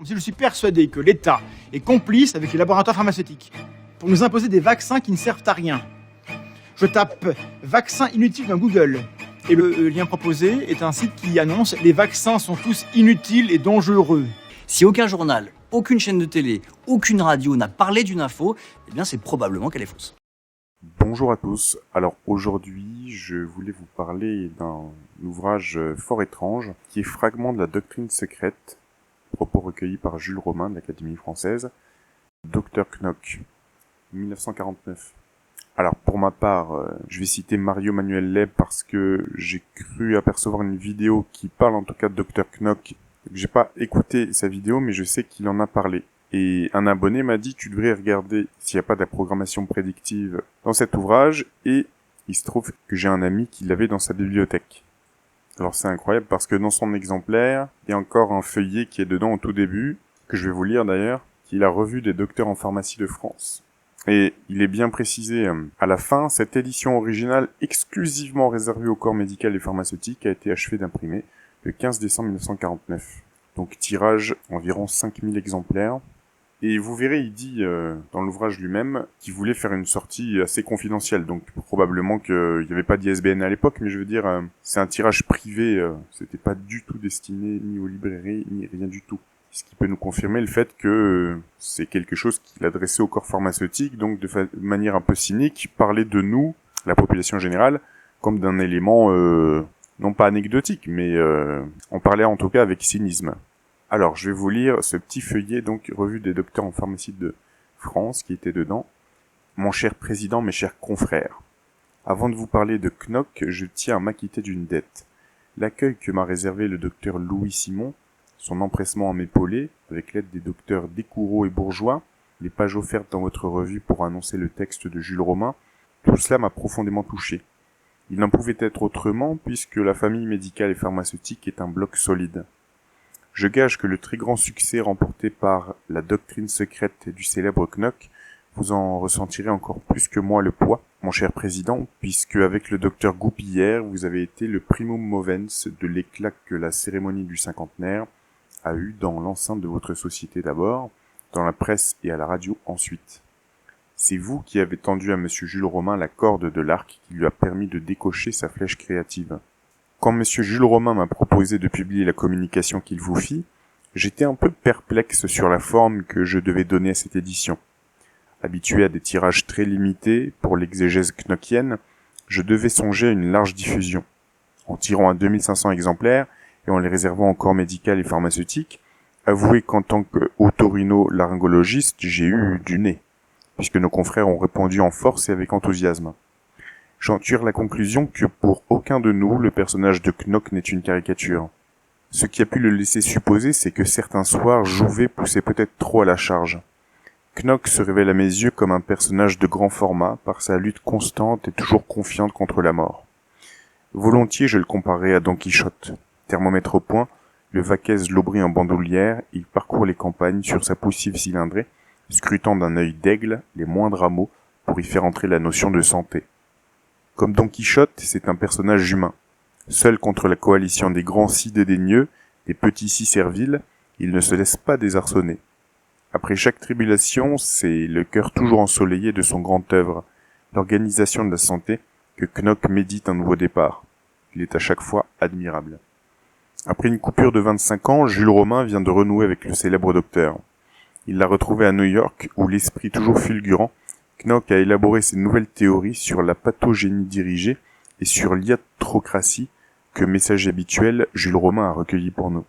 Je suis persuadé que l'État est complice avec les laboratoires pharmaceutiques pour nous imposer des vaccins qui ne servent à rien. Je tape « vaccins inutiles » dans Google et le lien proposé est un site qui annonce « les vaccins sont tous inutiles et dangereux ». Si aucun journal, aucune chaîne de télé, aucune radio n'a parlé d'une info, eh bien c'est probablement qu'elle est fausse. Bonjour à tous. Alors aujourd'hui, je voulais vous parler d'un ouvrage fort étrange qui est Fragment de la doctrine secrète, propos recueillis par Jules Romain de l'Académie française, Dr Knock, 1949. Alors pour ma part, je vais citer Mario Manuel Leb parce que j'ai cru apercevoir une vidéo qui parle en tout cas de Dr Knock. J'ai pas écouté sa vidéo, mais je sais qu'il en a parlé. Et un abonné m'a dit, tu devrais regarder s'il n'y a pas de la programmation prédictive dans cet ouvrage, et il se trouve que j'ai un ami qui l'avait dans sa bibliothèque. Alors c'est incroyable parce que dans son exemplaire, il y a encore un feuillet qui est dedans au tout début, que je vais vous lire d'ailleurs, qui est la revue des docteurs en pharmacie de France. Et il est bien précisé à la fin, cette édition originale exclusivement réservée au corps médical et pharmaceutique a été achevée d'imprimer le 15 décembre 1949. Donc tirage environ 5000 exemplaires. Et vous verrez, il dit dans l'ouvrage lui-même qu'il voulait faire une sortie assez confidentielle. Donc probablement qu'il n'y avait pas d'ISBN à l'époque, mais je veux dire, c'est un tirage privé. C'était pas du tout destiné ni aux librairies, ni rien du tout. Ce qui peut nous confirmer le fait que c'est quelque chose qu'il adressait au corps pharmaceutique, donc de manière un peu cynique, parler de nous, la population générale, comme d'un élément non pas anecdotique, mais on parlait en tout cas avec cynisme. Alors, je vais vous lire ce petit feuillet, donc, revue des docteurs en pharmacie de France, qui était dedans. Mon cher président, mes chers confrères, avant de vous parler de Knock, je tiens à m'acquitter d'une dette. L'accueil que m'a réservé le docteur Louis Simon, son empressement à m'épauler, avec l'aide des docteurs Descoureaux et Bourgeois, les pages offertes dans votre revue pour annoncer le texte de Jules Romain, tout cela m'a profondément touché. Il n'en pouvait être autrement, puisque la famille médicale et pharmaceutique est un bloc solide. Je gage que le très grand succès remporté par la doctrine secrète du célèbre Knock, vous en ressentirez encore plus que moi le poids, mon cher président, puisque avec le docteur Goupillière, vous avez été le primum movens de l'éclat que la cérémonie du cinquantenaire a eu dans l'enceinte de votre société d'abord, dans la presse et à la radio ensuite. C'est vous qui avez tendu à monsieur Jules Romain la corde de l'arc qui lui a permis de décocher sa flèche créative. Quand monsieur Jules Romain m'a proposé de publier la communication qu'il vous fit, j'étais un peu perplexe sur la forme que je devais donner à cette édition. Habitué à des tirages très limités pour l'exégèse knockienne, je devais songer à une large diffusion. En tirant à 2500 exemplaires et en les réservant au corps médical et pharmaceutique, avouez qu'en tant qu'otorino-laryngologiste, j'ai eu du nez, puisque nos confrères ont répondu en force et avec enthousiasme. J'en tire la conclusion que pour aucun de nous, le personnage de Knock n'est une caricature. Ce qui a pu le laisser supposer, c'est que certains soirs, Jouvet poussait peut-être trop à la charge. Knock se révèle à mes yeux comme un personnage de grand format par sa lutte constante et toujours confiante contre la mort. Volontiers je le comparerais à Don Quichotte. Thermomètre au point, le vaquaise l'aubrey en bandoulière, il parcourt les campagnes sur sa poussive cylindrée, scrutant d'un œil d'aigle les moindres hameaux pour y faire entrer la notion de santé. Comme Don Quichotte, c'est un personnage humain. Seul contre la coalition des grands si dédaigneux, des petits si serviles, il ne se laisse pas désarçonner. Après chaque tribulation, c'est le cœur toujours ensoleillé de son grand œuvre, l'organisation de la santé, que Knock médite un nouveau départ. Il est à chaque fois admirable. Après une coupure de 25 ans, Jules Romain vient de renouer avec le célèbre docteur. Il l'a retrouvé à New York, où l'esprit toujours fulgurant, Knock a élaboré ses nouvelles théories sur la pathogénie dirigée et sur l'iatrocratie que message habituel Jules Romain a recueilli pour nous.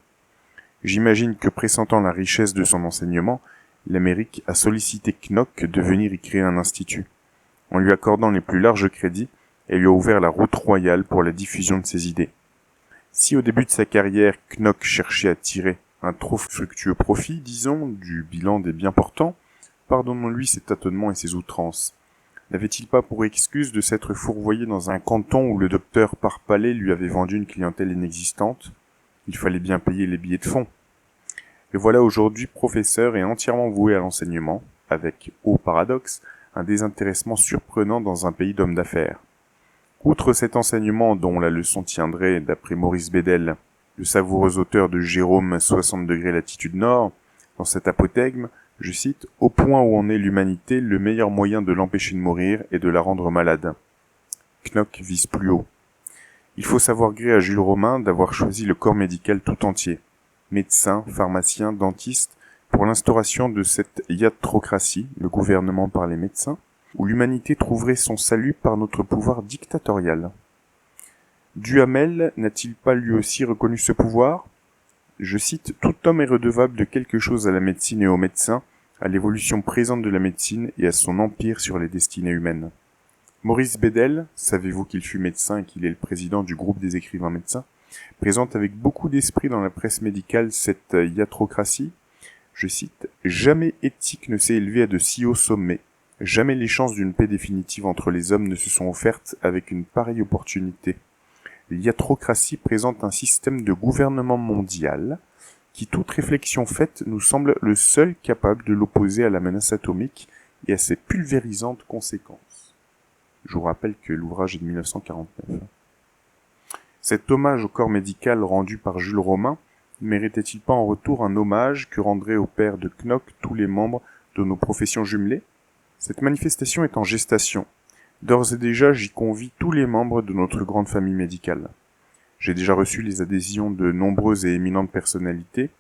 J'imagine que pressentant la richesse de son enseignement, l'Amérique a sollicité Knock de venir y créer un institut. En lui accordant les plus larges crédits, elle lui a ouvert la route royale pour la diffusion de ses idées. Si au début de sa carrière, Knock cherchait à tirer un trop fructueux profit, disons, du bilan des bien portants, pardonnons-lui ses tâtonnements et ses outrances. N'avait-il pas pour excuse de s'être fourvoyé dans un canton où le docteur par palais lui avait vendu une clientèle inexistante? Il fallait bien payer les billets de fonds. Le voilà aujourd'hui professeur et entièrement voué à l'enseignement, avec, au paradoxe, un désintéressement surprenant dans un pays d'hommes d'affaires. Outre cet enseignement dont la leçon tiendrait, d'après Maurice Bédel, le savoureux auteur de Jérôme 60° latitude nord, Dans cet apothegme, je cite, « Au point où en est l'humanité, le meilleur moyen de l'empêcher de mourir est de la rendre malade. » Knock vise plus haut. Il faut savoir gré à Jules Romain d'avoir choisi le corps médical tout entier, médecins, pharmaciens, dentistes, pour l'instauration de cette iatrocratie, le gouvernement par les médecins, où l'humanité trouverait son salut par notre pouvoir dictatorial. Duhamel n'a-t-il pas lui aussi reconnu ce pouvoir ? Je cite, « Tout homme est redevable de quelque chose à la médecine et aux médecins, à l'évolution présente de la médecine et à son empire sur les destinées humaines. » Maurice Bedel, savez-vous qu'il fut médecin et qu'il est le président du groupe des écrivains médecins, présente avec beaucoup d'esprit dans la presse médicale cette iatrocratie. Je cite, « Jamais éthique ne s'est élevée à de si hauts sommets, jamais les chances d'une paix définitive entre les hommes ne se sont offertes avec une pareille opportunité. L'iatrocratie présente un système de gouvernement mondial qui, toute réflexion faite, nous semble le seul capable de l'opposer à la menace atomique et à ses pulvérisantes conséquences. » Je vous rappelle que l'ouvrage est de 1949. Cet hommage au corps médical rendu par Jules Romain ne méritait-il pas en retour un hommage que rendraient au père de Knock tous les membres de nos professions jumelées ? Cette manifestation est en gestation. D'ores et déjà, j'y convie tous les membres de notre grande famille médicale. J'ai déjà reçu les adhésions de nombreuses et éminentes personnalités.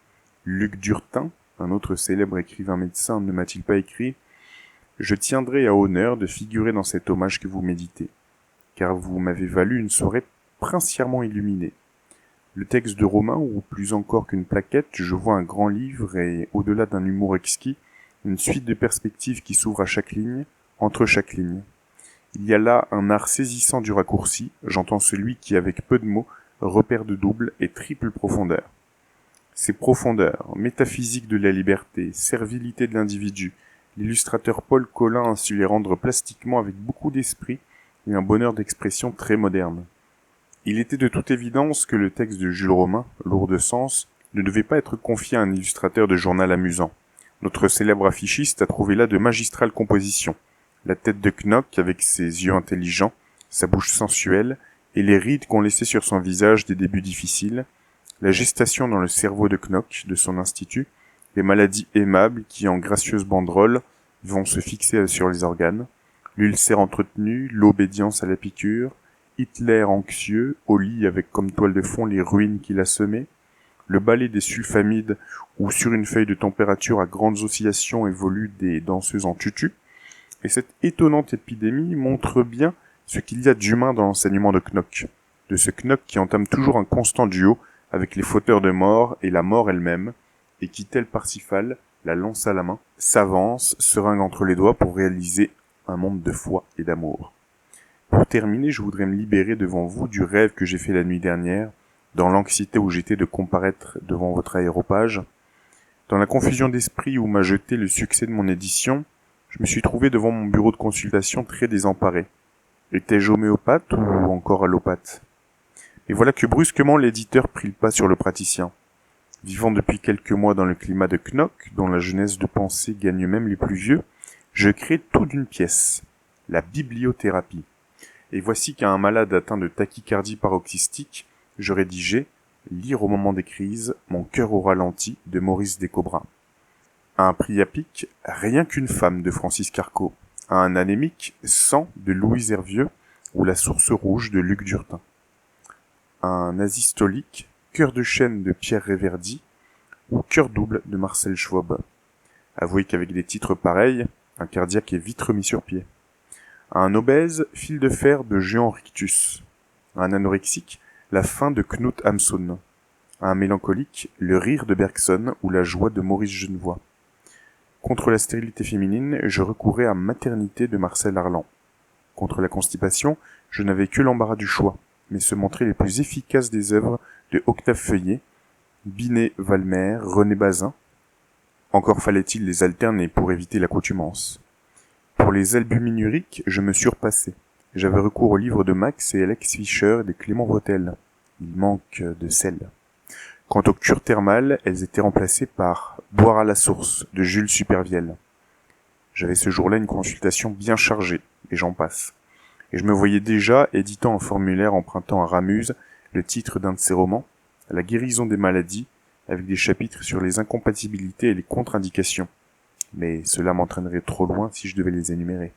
Luc Durtin, un autre célèbre écrivain médecin, ne m'a-t-il pas écrit « Je tiendrai à honneur de figurer dans cet hommage que vous méditez, car vous m'avez valu une soirée princièrement illuminée. Le texte de Romain, ou plus encore qu'une plaquette, je vois un grand livre et, au-delà d'un humour exquis, une suite de perspectives qui s'ouvrent à chaque ligne, entre chaque ligne. Il y a là un art saisissant du raccourci, j'entends celui qui, avec peu de mots, repère de double et triple profondeur. Ces profondeurs, métaphysique de la liberté, servilité de l'individu, l'illustrateur Paul Colin a su les rendre plastiquement avec beaucoup d'esprit et un bonheur d'expression très moderne. Il était de toute évidence que le texte de Jules Romain, lourd de sens, ne devait pas être confié à un illustrateur de journal amusant. Notre célèbre affichiste a trouvé là de magistrales compositions. La tête de Knock avec ses yeux intelligents, sa bouche sensuelle et les rides qu'ont laissées sur son visage des débuts difficiles, la gestation dans le cerveau de Knock, de son institut, les maladies aimables qui, en gracieuses banderoles, vont se fixer sur les organes, l'ulcère entretenu, l'obédience à la piqûre, Hitler anxieux, au lit avec comme toile de fond les ruines qu'il a semées, le ballet des sulfamides où sur une feuille de température à grandes oscillations évoluent des danseuses en tutu, et cette étonnante épidémie montre bien ce qu'il y a d'humain dans l'enseignement de Knock, de ce Knock qui entame toujours un constant duo avec les fauteurs de mort et la mort elle-même, et qui, tel Parsifal, la lance à la main, s'avance, seringue entre les doigts pour réaliser un monde de foi et d'amour. Pour terminer, je voudrais me libérer devant vous du rêve que j'ai fait la nuit dernière, dans l'anxiété où j'étais de comparaître devant votre aéropage. Dans la confusion d'esprit où m'a jeté le succès de mon édition, je me suis trouvé devant mon bureau de consultation très désemparé. Étais-je homéopathe ou encore allopathe ? Et voilà que brusquement l'éditeur prit le pas sur le praticien. Vivant depuis quelques mois dans le climat de Knock, dont la jeunesse de pensée gagne même les plus vieux, je crée tout d'une pièce, la bibliothérapie. Et voici qu'à un malade atteint de tachycardie paroxystique, je rédigeais « Lire au moment des crises, mon cœur au ralenti » de Maurice Descobras. À un prix à pic, Rien qu'une femme de Francis Carco. À un anémique, Sang de Louise Hervieux ou La source rouge de Luc Durtin. À un asystolique, Cœur de chêne de Pierre Réverdy ou Cœur double de Marcel Schwob. Avouez qu'avec des titres pareils, un cardiaque est vite remis sur pied. À un obèse, Fil de fer de Jean Rictus. À un anorexique, La fin de Knut Hamsun. À un mélancolique, Le rire de Bergson ou La joie de Maurice Genevoix. Contre la stérilité féminine, je recourais à Maternité de Marcel Arlan. Contre la constipation, je n'avais que l'embarras du choix, mais se montraient les plus efficaces des œuvres de Octave Feuillet, Binet-Valmer, René Bazin. Encore fallait-il les alterner pour éviter l'accoutumance. Pour les albuminuriques, je me surpassais. J'avais recours aux livres de Max et Alex Fischer et de Clément Bretel. Il manque de sel. Quant aux cures thermales, elles étaient remplacées par Boire à la source de Jules Supervielle. J'avais ce jour-là une consultation bien chargée, et j'en passe. Et je me voyais déjà éditant un formulaire empruntant à Ramuse le titre d'un de ses romans, La guérison des maladies, avec des chapitres sur les incompatibilités et les contre-indications. Mais cela m'entraînerait trop loin si je devais les énumérer.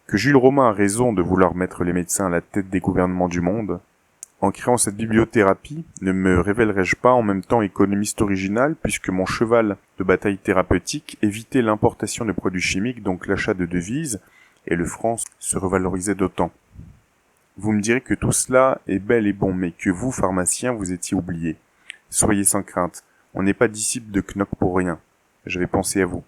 Que Jules Romain a raison de vouloir mettre les médecins à la tête des gouvernements du monde, en créant cette bibliothérapie, ne me révélerais-je pas en même temps économiste original, puisque mon cheval de bataille thérapeutique évitait l'importation de produits chimiques, donc l'achat de devises, et le franc se revalorisait d'autant. Vous me direz que tout cela est bel et bon, mais que vous, pharmaciens, vous étiez oubliés. Soyez sans crainte, on n'est pas disciple de Knock pour rien. J'avais pensé à vous.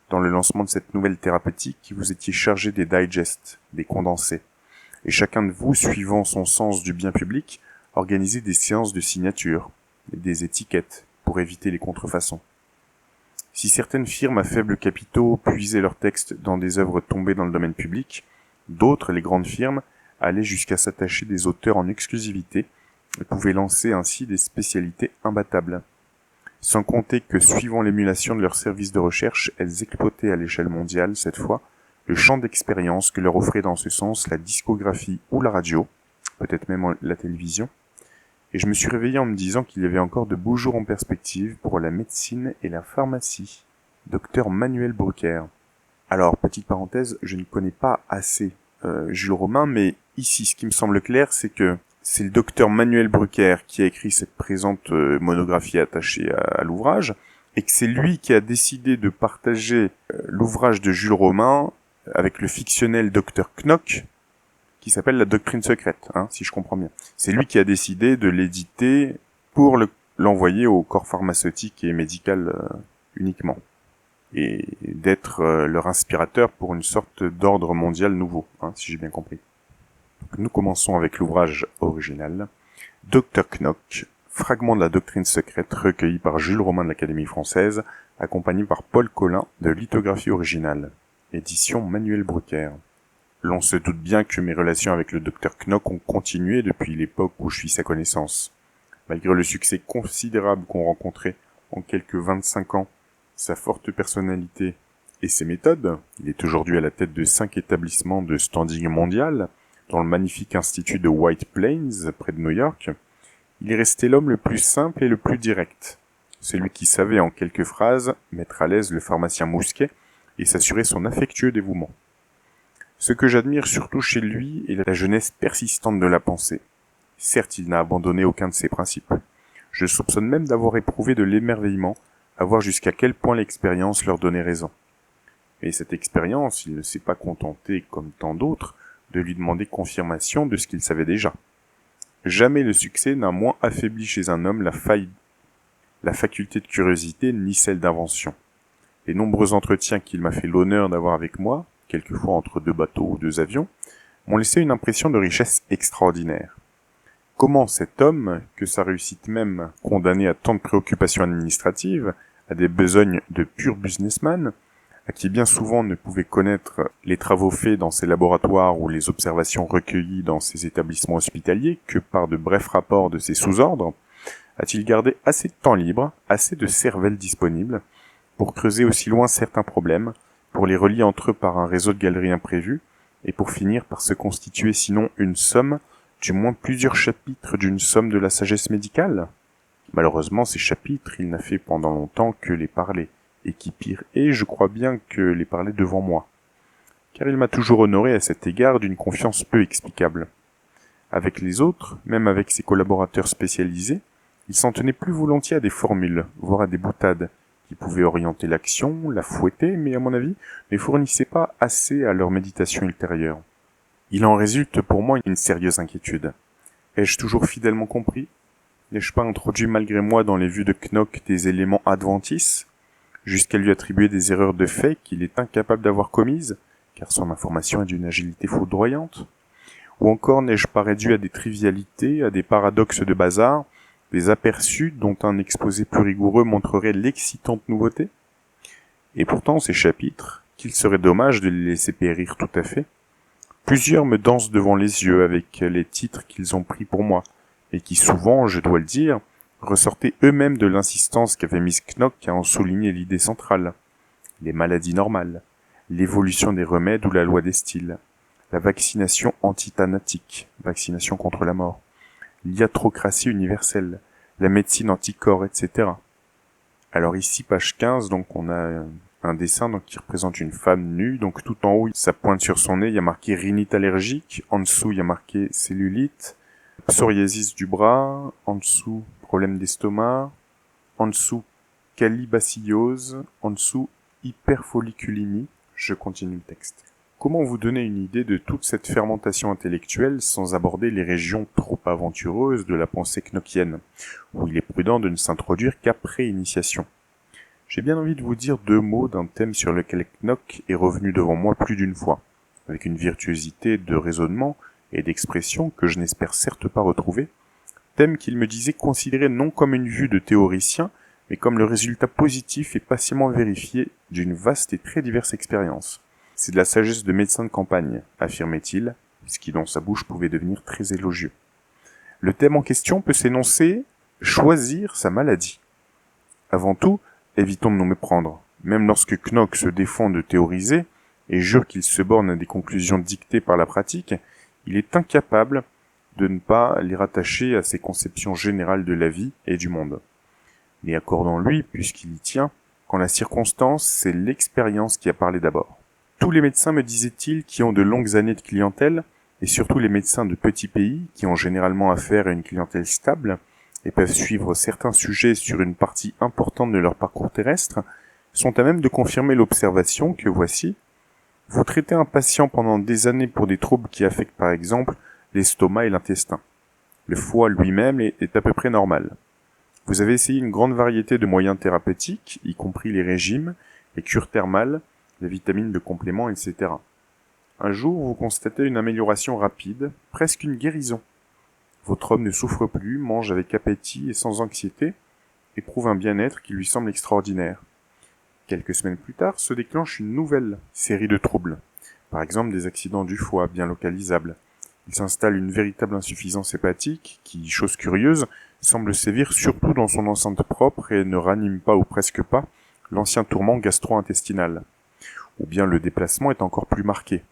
Dans le lancement de cette nouvelle thérapeutique, vous étiez chargé des digests, des condensés. Et chacun de vous, suivant son sens du bien public, organisait des séances de signature, des étiquettes, pour éviter les contrefaçons. Si certaines firmes à faibles capitaux puisaient leurs textes dans des œuvres tombées dans le domaine public, d'autres, les grandes firmes, allaient jusqu'à s'attacher des auteurs en exclusivité et pouvaient lancer ainsi des spécialités imbattables. Sans compter que, suivant l'émulation de leurs services de recherche, elles exploitaient à l'échelle mondiale, cette fois, le champ d'expérience que leur offrait dans ce sens la discographie ou la radio, peut-être même la télévision, et je me suis réveillé en me disant qu'il y avait encore de beaux jours en perspective pour la médecine et la pharmacie. Docteur Manuel Bruckner. Alors, petite parenthèse, je ne connais pas assez Jules Romain, mais ici, ce qui me semble clair, c'est que c'est le docteur Manuel Bruckner qui a écrit cette présente monographie attachée à l'ouvrage, et que c'est lui qui a décidé de partager l'ouvrage de Jules Romain avec le fictionnel docteur Knock, qui s'appelle La Doctrine Secrète, si je comprends bien. C'est lui qui a décidé de l'éditer pour l'envoyer au corps pharmaceutique et médical uniquement, et d'être leur inspirateur pour une sorte d'ordre mondial nouveau, si j'ai bien compris. Donc, nous commençons avec l'ouvrage original, Dr Knock, fragment de la Doctrine Secrète recueilli par Jules Romain de l'Académie française, accompagné par Paul Collin de Lithographie originale, édition Manuel Bruckner. L'on se doute bien que mes relations avec le Dr Knock ont continué depuis l'époque où je suis sa connaissance. Malgré le succès considérable qu'on rencontrait en quelques 25 ans, sa forte personnalité et ses méthodes, il est aujourd'hui à la tête de 5 établissements de standing mondial, dans le magnifique institut de White Plains, près de New York, il est resté l'homme le plus simple et le plus direct. Celui qui savait en quelques phrases mettre à l'aise le pharmacien mousquet et s'assurer son affectueux dévouement. Ce que j'admire surtout chez lui est la jeunesse persistante de la pensée. Certes, il n'a abandonné aucun de ses principes. Je soupçonne même d'avoir éprouvé de l'émerveillement à voir jusqu'à quel point l'expérience leur donnait raison. Et cette expérience, il ne s'est pas contenté, comme tant d'autres, de lui demander confirmation de ce qu'il savait déjà. Jamais le succès n'a moins affaibli chez un homme la faculté de curiosité ni celle d'invention. Les nombreux entretiens qu'il m'a fait l'honneur d'avoir avec moi, quelquefois entre 2 bateaux ou 2 avions, m'ont laissé une impression de richesse extraordinaire. Comment cet homme, que sa réussite même condamnée à tant de préoccupations administratives, à des besognes de pur businessman, à qui bien souvent ne pouvait connaître les travaux faits dans ses laboratoires ou les observations recueillies dans ses établissements hospitaliers que par de brefs rapports de ses sous-ordres, a-t-il gardé assez de temps libre, assez de cervelle disponible, pour creuser aussi loin certains problèmes, pour les relier entre eux par un réseau de galeries imprévues, et pour finir par se constituer sinon une somme, du moins plusieurs chapitres d'une somme de la sagesse médicale? Malheureusement, ces chapitres, il n'a fait pendant longtemps que les parler, et qui pire est, je crois bien que les parler devant moi. Car il m'a toujours honoré à cet égard d'une confiance peu explicable. Avec les autres, même avec ses collaborateurs spécialisés, il s'en tenait plus volontiers à des formules, voire à des boutades, qui pouvaient orienter l'action, la fouetter, mais à mon avis, ne fournissaient pas assez à leur méditation ultérieure. Il en résulte pour moi une sérieuse inquiétude. Ai-je toujours fidèlement compris? N'ai-je pas introduit malgré moi dans les vues de Knock des éléments adventices, jusqu'à lui attribuer des erreurs de fait qu'il est incapable d'avoir commises, car son information est d'une agilité foudroyante? Ou encore n'ai-je pas réduit à des trivialités, à des paradoxes de bazar, des aperçus dont un exposé plus rigoureux montrerait l'excitante nouveauté? Et pourtant ces chapitres, qu'il serait dommage de les laisser périr tout à fait, plusieurs me dansent devant les yeux avec les titres qu'ils ont pris pour moi, et qui souvent, je dois le dire, ressortaient eux-mêmes de l'insistance qu'avait mise Knock à en souligner l'idée centrale. Les maladies normales, l'évolution des remèdes ou la loi des styles, la vaccination antithanatique, vaccination contre la mort, l'iatrocratie universelle, la médecine anticorps, etc. Alors ici, page 15, donc on a un dessin donc, qui représente une femme nue. Donc tout en haut, ça pointe sur son nez, il y a marqué rhinite allergique. En dessous, il y a marqué cellulite, psoriasis du bras. En dessous, problème d'estomac. En dessous, calibacillose. En dessous, hyperfolliculémie. Je continue le texte. Comment vous donner une idée de toute cette fermentation intellectuelle sans aborder les régions trop aventureuses de la pensée knockienne, où il est prudent de ne s'introduire qu'après initiation? J'ai bien envie de vous dire 2 mots d'un thème sur lequel Knock est revenu devant moi plus d'une fois, avec une virtuosité de raisonnement et d'expression que je n'espère certes pas retrouver, thème qu'il me disait considérer non comme une vue de théoricien, mais comme le résultat positif et patiemment vérifié d'une vaste et très diverse expérience. C'est de la sagesse de médecin de campagne, affirmait-il, ce qui dans sa bouche pouvait devenir très élogieux. Le thème en question peut s'énoncer « choisir sa maladie ». Avant tout, évitons de nous méprendre. Même lorsque Knock se défend de théoriser et jure qu'il se borne à des conclusions dictées par la pratique, il est incapable de ne pas les rattacher à ses conceptions générales de la vie et du monde. Mais accordons-lui, puisqu'il y tient, qu'en la circonstance, c'est l'expérience qui a parlé d'abord. Tous les médecins, me disait-il, qui ont de longues années de clientèle, et surtout les médecins de petits pays, qui ont généralement affaire à une clientèle stable, et peuvent suivre certains sujets sur une partie importante de leur parcours terrestre, sont à même de confirmer l'observation que voici. Vous traitez un patient pendant des années pour des troubles qui affectent par exemple l'estomac et l'intestin. Le foie lui-même est à peu près normal. Vous avez essayé une grande variété de moyens thérapeutiques, y compris les régimes, les cures thermales, les vitamines de complément, etc. Un jour, vous constatez une amélioration rapide, presque une guérison. Votre homme ne souffre plus, mange avec appétit et sans anxiété, éprouve un bien-être qui lui semble extraordinaire. Quelques semaines plus tard, se déclenche une nouvelle série de troubles. Par exemple, des accidents du foie bien localisables. Il s'installe une véritable insuffisance hépatique qui, chose curieuse, semble sévir surtout dans son enceinte propre et ne ranime pas ou presque pas l'ancien tourment gastro-intestinal. Ou bien le déplacement est encore plus marqué.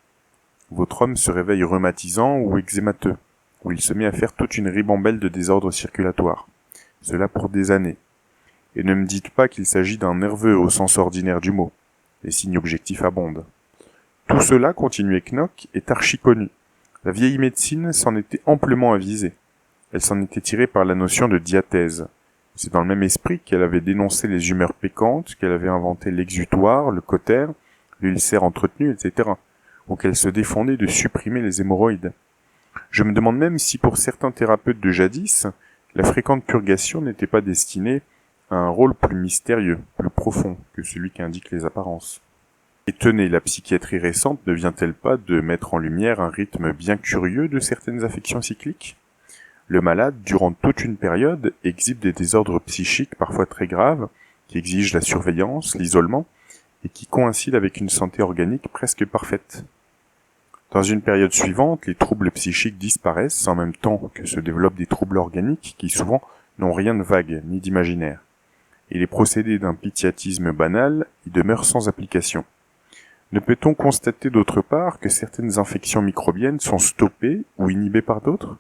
Votre homme se réveille rhumatisant ou eczémateux, où il se met à faire toute une ribambelle de désordres circulatoires. Cela pour des années. Et ne me dites pas qu'il s'agit d'un nerveux au sens ordinaire du mot. Les signes objectifs abondent. Tout cela, continuait Knock, est archi connu. La vieille médecine s'en était amplement avisée. Elle s'en était tirée par la notion de diathèse. C'est dans le même esprit qu'elle avait dénoncé les humeurs pécantes, qu'elle avait inventé l'exutoire, le cautère, l'ulcère entretenu, etc., ou qu'elle se défendait de supprimer les hémorroïdes. Je me demande même si pour certains thérapeutes de jadis, la fréquente purgation n'était pas destinée à un rôle plus mystérieux, plus profond que celui qu'indiquent les apparences. Et tenez, la psychiatrie récente ne vient-elle pas de mettre en lumière un rythme bien curieux de certaines affections cycliques ? Le malade, durant toute une période, exhibe des désordres psychiques parfois très graves, qui exigent la surveillance, l'isolement, et qui coïncident avec une santé organique presque parfaite. Dans une période suivante, les troubles psychiques disparaissent en même temps que se développent des troubles organiques qui souvent n'ont rien de vague ni d'imaginaire. Et les procédés d'un pitiatisme banal y demeurent sans application. Ne peut-on constater d'autre part que certaines infections microbiennes sont stoppées ou inhibées par d'autres ?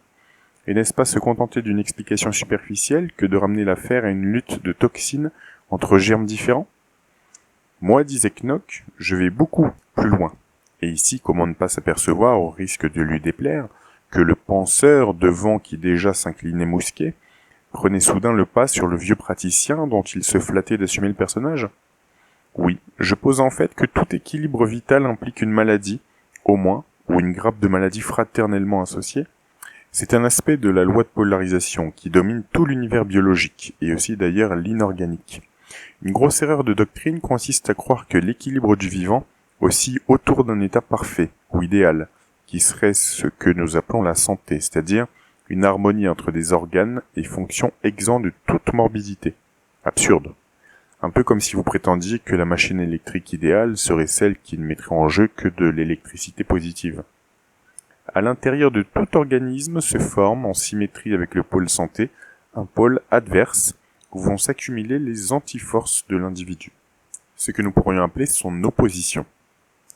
Et n'est-ce pas se contenter d'une explication superficielle que de ramener l'affaire à une lutte de toxines entre germes différents ? Moi, disait Knock, je vais beaucoup plus loin. Et ici, comment ne pas s'apercevoir, au risque de lui déplaire, que le penseur, devant qui déjà s'inclinait mousquet, prenait soudain le pas sur le vieux praticien dont il se flattait d'assumer le personnage ? Oui, je pose en fait que tout équilibre vital implique une maladie, au moins, ou une grappe de maladies fraternellement associées. C'est un aspect de la loi de polarisation qui domine tout l'univers biologique, et aussi d'ailleurs l'inorganique. Une grosse erreur de doctrine consiste à croire que l'équilibre du vivant oscille autour d'un état parfait, ou idéal, qui serait ce que nous appelons la santé, c'est-à-dire une harmonie entre des organes et fonctions exempts de toute morbidité. Absurde. Un peu comme si vous prétendiez que la machine électrique idéale serait celle qui ne mettrait en jeu que de l'électricité positive. À l'intérieur de tout organisme se forme, en symétrie avec le pôle santé, un pôle adverse où vont s'accumuler les antiforces de l'individu. Ce que nous pourrions appeler son opposition.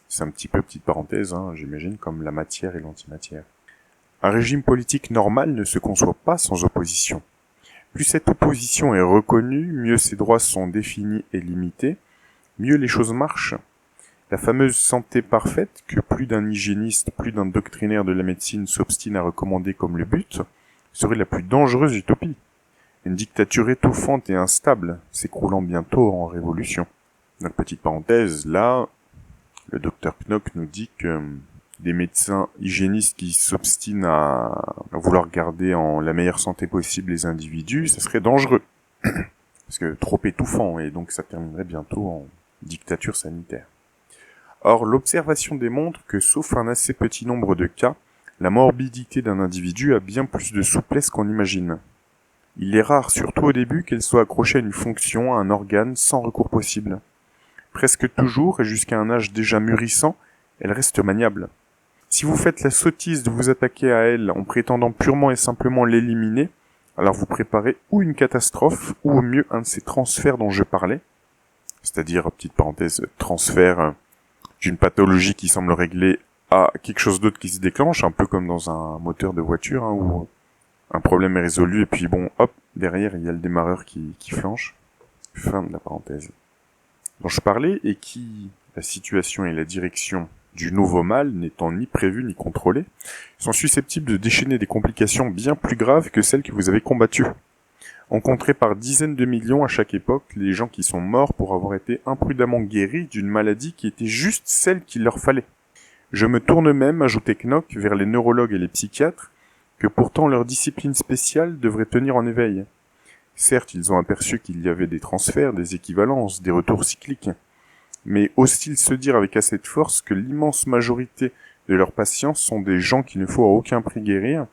C'est un petit peu, petite parenthèse, j'imagine, comme la matière et l'antimatière. Un régime politique normal ne se conçoit pas sans opposition. Plus cette opposition est reconnue, mieux ses droits sont définis et limités, mieux les choses marchent. La fameuse santé parfaite, que plus d'un hygiéniste, plus d'un doctrinaire de la médecine s'obstine à recommander comme le but, serait la plus dangereuse utopie. Une dictature étouffante et instable, s'écroulant bientôt en révolution. Donc, petite parenthèse, là, le docteur Knock nous dit que des médecins hygiénistes qui s'obstinent à vouloir garder en la meilleure santé possible les individus, ça serait dangereux. Parce que trop étouffant, et donc ça terminerait bientôt en dictature sanitaire. Or, l'observation démontre que, sauf un assez petit nombre de cas, la morbidité d'un individu a bien plus de souplesse qu'on imagine. Il est rare, surtout au début, qu'elle soit accrochée à une fonction, à un organe, sans recours possible. Presque toujours, et jusqu'à un âge déjà mûrissant, elle reste maniable. Si vous faites la sottise de vous attaquer à elle en prétendant purement et simplement l'éliminer, alors vous préparez ou une catastrophe, ou au mieux un de ces transferts dont je parlais, c'est-à-dire, petite parenthèse, transfert d'une pathologie qui semble réglée à quelque chose d'autre qui se déclenche, un peu comme dans un moteur de voiture, où un problème est résolu, et puis bon, hop, derrière il y a le démarreur qui flanche. Fin de la parenthèse. Dont je parlais, et qui, la situation et la direction du nouveau mal n'étant ni prévues ni contrôlées, sont susceptibles de déchaîner des complications bien plus graves que celles que vous avez combattues. On compterait par dizaines de millions à chaque époque les gens qui sont morts pour avoir été imprudemment guéris d'une maladie qui était juste celle qu'il leur fallait. Je me tourne même, ajoutait Knock, vers les neurologues et les psychiatres, que pourtant leur discipline spéciale devrait tenir en éveil. Certes, ils ont aperçu qu'il y avait des transferts, des équivalences, des retours cycliques, mais osent-ils se dire avec assez de force que l'immense majorité de leurs patients sont des gens qu'il ne faut à aucun prix guérir,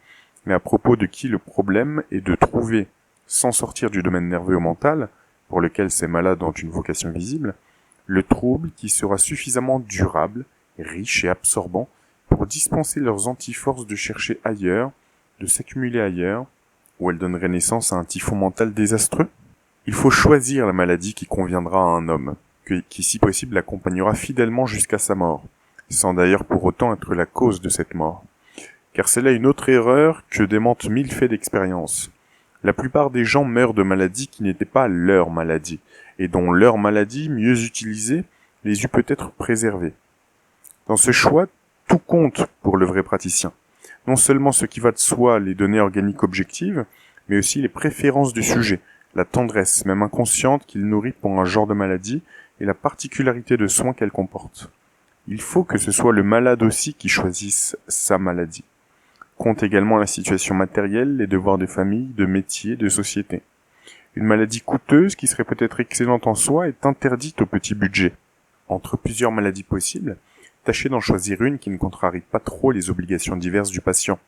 mais à propos de qui le problème est de trouver, sans sortir du domaine nerveux ou mental, pour lequel ces malades ont une vocation visible, le trouble qui sera suffisamment durable, riche et absorbant pour dispenser leurs antiforces de chercher ailleurs, de s'accumuler ailleurs, où elles donneraient naissance à un typhon mental désastreux? Il faut choisir la maladie qui conviendra à un homme, qui si possible l'accompagnera fidèlement jusqu'à sa mort, sans d'ailleurs pour autant être la cause de cette mort. Car c'est là une autre erreur que démentent 1000 faits d'expérience. La plupart des gens meurent de maladies qui n'étaient pas leur maladie, et dont leur maladie, mieux utilisée, les eût peut-être préservés. Dans ce choix, tout compte pour le vrai praticien. Non seulement ce qui va de soi, les données organiques objectives, mais aussi les préférences du sujet, la tendresse, même inconsciente, qu'il nourrit pour un genre de maladie, et la particularité de soins qu'elle comporte. Il faut que ce soit le malade aussi qui choisisse sa maladie. Compte également la situation matérielle, les devoirs de famille, de métier, de société. Une maladie coûteuse, qui serait peut-être excellente en soi, est interdite au petit budget. Entre plusieurs maladies possibles, tâchez d'en choisir une qui ne contrarie pas trop les obligations diverses du patient,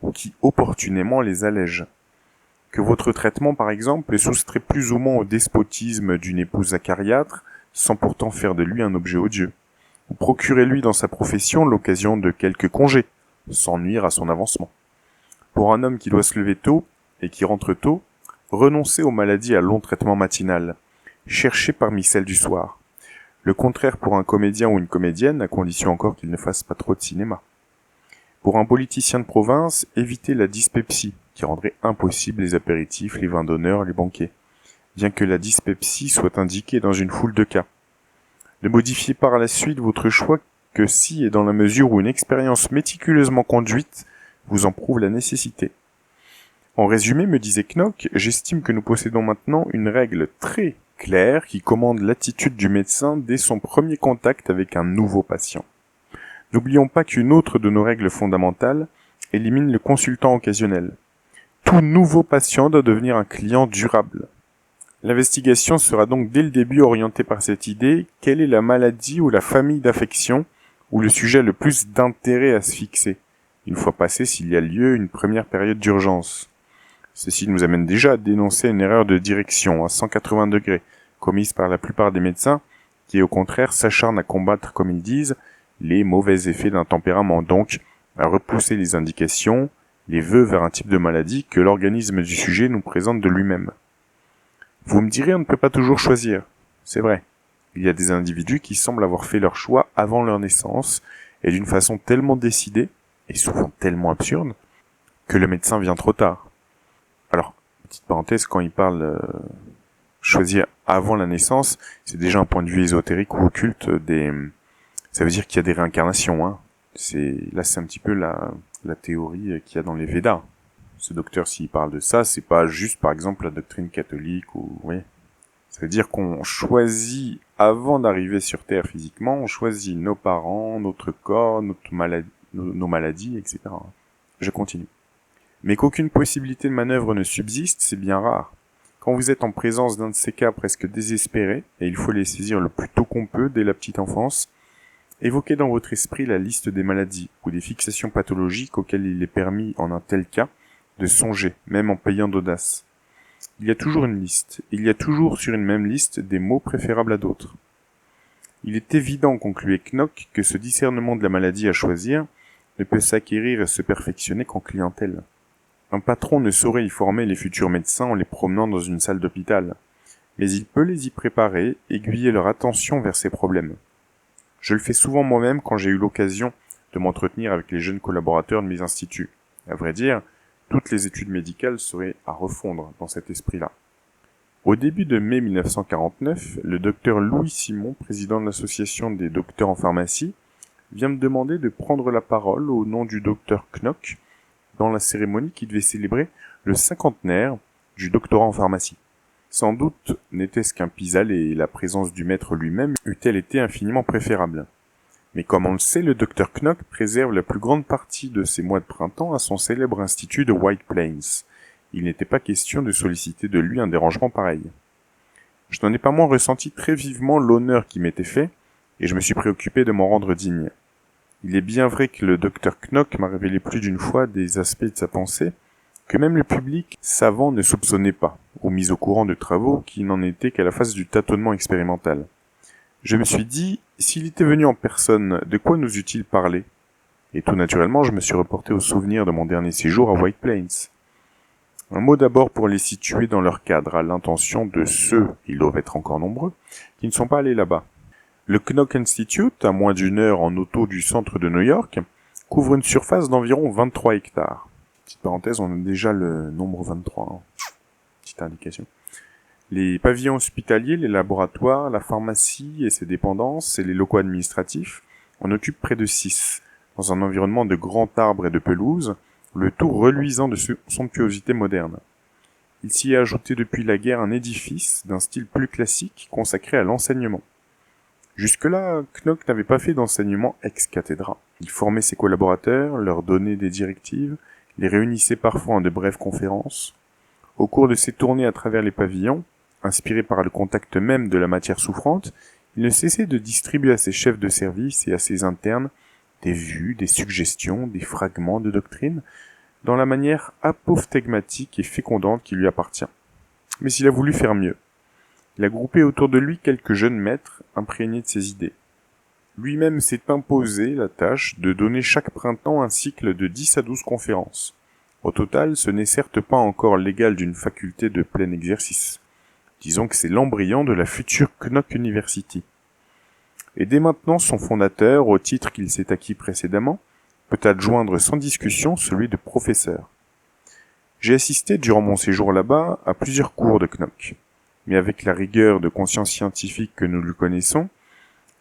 ou qui opportunément les allège. Que votre traitement, par exemple, est soustrait plus ou moins au despotisme d'une épouse acariâtre, sans pourtant faire de lui un objet odieux. Ou procurez-lui dans sa profession l'occasion de quelques congés, sans nuire à son avancement. Pour un homme qui doit se lever tôt, et qui rentre tôt, renoncez aux maladies à long traitement matinal. Cherchez parmi celles du soir. Le contraire pour un comédien ou une comédienne, à condition encore qu'il ne fasse pas trop de cinéma. Pour un politicien de province, évitez la dyspepsie, qui rendrait impossible les apéritifs, les vins d'honneur, les banquets, bien que la dyspepsie soit indiquée dans une foule de cas. Ne modifiez par la suite votre choix que si et dans la mesure où une expérience méticuleusement conduite vous en prouve la nécessité. En résumé, me disait Knock, j'estime que nous possédons maintenant une règle très claire qui commande l'attitude du médecin dès son premier contact avec un nouveau patient. N'oublions pas qu'une autre de nos règles fondamentales élimine le consultant occasionnel. Tout nouveau patient doit devenir un client durable. L'investigation sera donc dès le début orientée par cette idée, quelle est la maladie ou la famille d'affection où le sujet a le plus d'intérêt à se fixer, une fois passé s'il y a lieu une première période d'urgence. Ceci nous amène déjà à dénoncer une erreur de direction à 180 degrés, commise par la plupart des médecins, qui au contraire s'acharnent à combattre, comme ils disent, les mauvais effets d'un tempérament, donc à repousser les indications, les vœux vers un type de maladie que l'organisme du sujet nous présente de lui-même. Vous me direz, on ne peut pas toujours choisir. C'est vrai. Il y a des individus qui semblent avoir fait leur choix avant leur naissance, et d'une façon tellement décidée, et souvent tellement absurde, que le médecin vient trop tard. Alors, petite parenthèse, quand il parle choisir avant la naissance, c'est déjà un point de vue ésotérique ou occulte ça veut dire qu'il y a des réincarnations, hein. C'est un petit peu la théorie qu'il y a dans les Védas. Ce docteur, s'il parle de ça, c'est pas juste, par exemple, la doctrine catholique ou, oui. Ça veut dire qu'on choisit, avant d'arriver sur Terre physiquement, on choisit nos parents, notre corps, nos maladies, etc. Je continue. Mais qu'aucune possibilité de manœuvre ne subsiste, c'est bien rare. Quand vous êtes en présence d'un de ces cas presque désespérés, et il faut les saisir le plus tôt qu'on peut dès la petite enfance, évoquez dans votre esprit la liste des maladies ou des fixations pathologiques auxquelles il est permis, en un tel cas, de songer, même en payant d'audace. Il y a toujours une liste, et il y a toujours sur une même liste des mots préférables à d'autres. Il est évident, concluait Knock, que ce discernement de la maladie à choisir ne peut s'acquérir et se perfectionner qu'en clientèle. Un patron ne saurait y former les futurs médecins en les promenant dans une salle d'hôpital, mais il peut les y préparer, aiguiller leur attention vers ces problèmes. Je le fais souvent moi-même quand j'ai eu l'occasion de m'entretenir avec les jeunes collaborateurs de mes instituts. À vrai dire, toutes les études médicales seraient à refondre dans cet esprit-là. Au début de mai 1949, le docteur Louis Simon, président de l'association des docteurs en pharmacie, vient me demander de prendre la parole au nom du docteur Knock dans la cérémonie qui devait célébrer le cinquantenaire du doctorat en pharmacie. Sans doute n'était-ce qu'un pis-aller et la présence du maître lui-même eût-elle été infiniment préférable. Mais comme on le sait, le docteur Knock préserve la plus grande partie de ses mois de printemps à son célèbre institut de White Plains. Il n'était pas question de solliciter de lui un dérangement pareil. Je n'en ai pas moins ressenti très vivement l'honneur qui m'était fait, et je me suis préoccupé de m'en rendre digne. Il est bien vrai que le docteur Knock m'a révélé plus d'une fois des aspects de sa pensée, que même le public savant ne soupçonnait pas, ou mis au courant de travaux qui n'en étaient qu'à la phase du tâtonnement expérimental. Je me suis dit, s'il était venu en personne, de quoi nous eût-il parlé? Et tout naturellement, je me suis reporté au souvenir de mon dernier séjour à White Plains. Un mot d'abord pour les situer dans leur cadre, à l'intention de ceux, ils doivent être encore nombreux, qui ne sont pas allés là-bas. Le Knock Institute, à moins d'une heure en auto du centre de New York, couvre une surface d'environ 23 hectares. Petite parenthèse, on a déjà le nombre 23, hein. Petite indication. Les pavillons hospitaliers, les laboratoires, la pharmacie et ses dépendances et les locaux administratifs en occupent près de 6, dans un environnement de grands arbres et de pelouses, le tout reluisant de somptuosité moderne. Il s'y est ajouté depuis la guerre un édifice d'un style plus classique consacré à l'enseignement. Jusque-là, Knock n'avait pas fait d'enseignement ex cathedra. Il formait ses collaborateurs, leur donnait des directives, les réunissait parfois en de brèves conférences. Au cours de ses tournées à travers les pavillons, inspiré par le contact même de la matière souffrante, il ne cessait de distribuer à ses chefs de service et à ses internes des vues, des suggestions, des fragments de doctrine, dans la manière apophthegmatique et fécondante qui lui appartient. Mais il a voulu faire mieux. Il a groupé autour de lui quelques jeunes maîtres imprégnés de ses idées. Lui-même s'est imposé la tâche de donner chaque printemps un cycle de 10 à 12 conférences. Au total, ce n'est certes pas encore l'égal d'une faculté de plein exercice. Disons que c'est l'embryon de la future Knock University. Et dès maintenant, son fondateur, au titre qu'il s'est acquis précédemment, peut adjoindre sans discussion celui de professeur. J'ai assisté durant mon séjour là-bas à plusieurs cours de Knock, mais avec la rigueur de conscience scientifique que nous lui connaissons,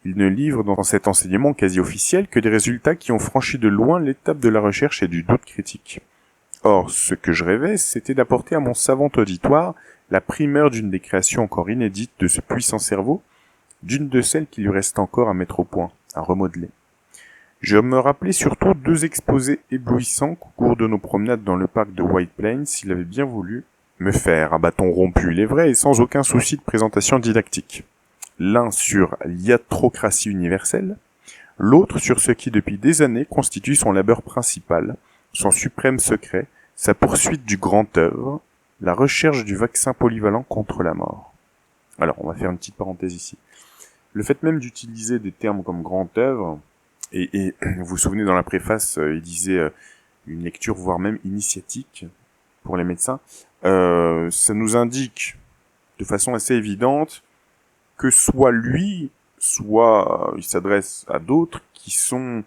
il ne livre dans cet enseignement quasi officiel que des résultats qui ont franchi de loin l'étape de la recherche et du doute critique. Or, ce que je rêvais, c'était d'apporter à mon savant auditoire la primeur d'une des créations encore inédites de ce puissant cerveau, d'une de celles qui lui reste encore à mettre au point, à remodeler. Je me rappelais surtout 2 exposés éblouissants qu'au cours de nos promenades dans le parc de White Plains, il avait bien voulu me faire à bâton rompu, il est vrai, et sans aucun souci de présentation didactique. L'un sur l'iatrocratie universelle, l'autre sur ce qui depuis des années constitue son labeur principal, son suprême secret, sa poursuite du grand œuvre, la recherche du vaccin polyvalent contre la mort. Alors, on va faire une petite parenthèse ici. Le fait même d'utiliser des termes comme grand œuvre, et vous vous souvenez dans la préface, il disait une lecture voire même initiatique pour les médecins, ça nous indique de façon assez évidente que soit lui, soit il s'adresse à d'autres qui sont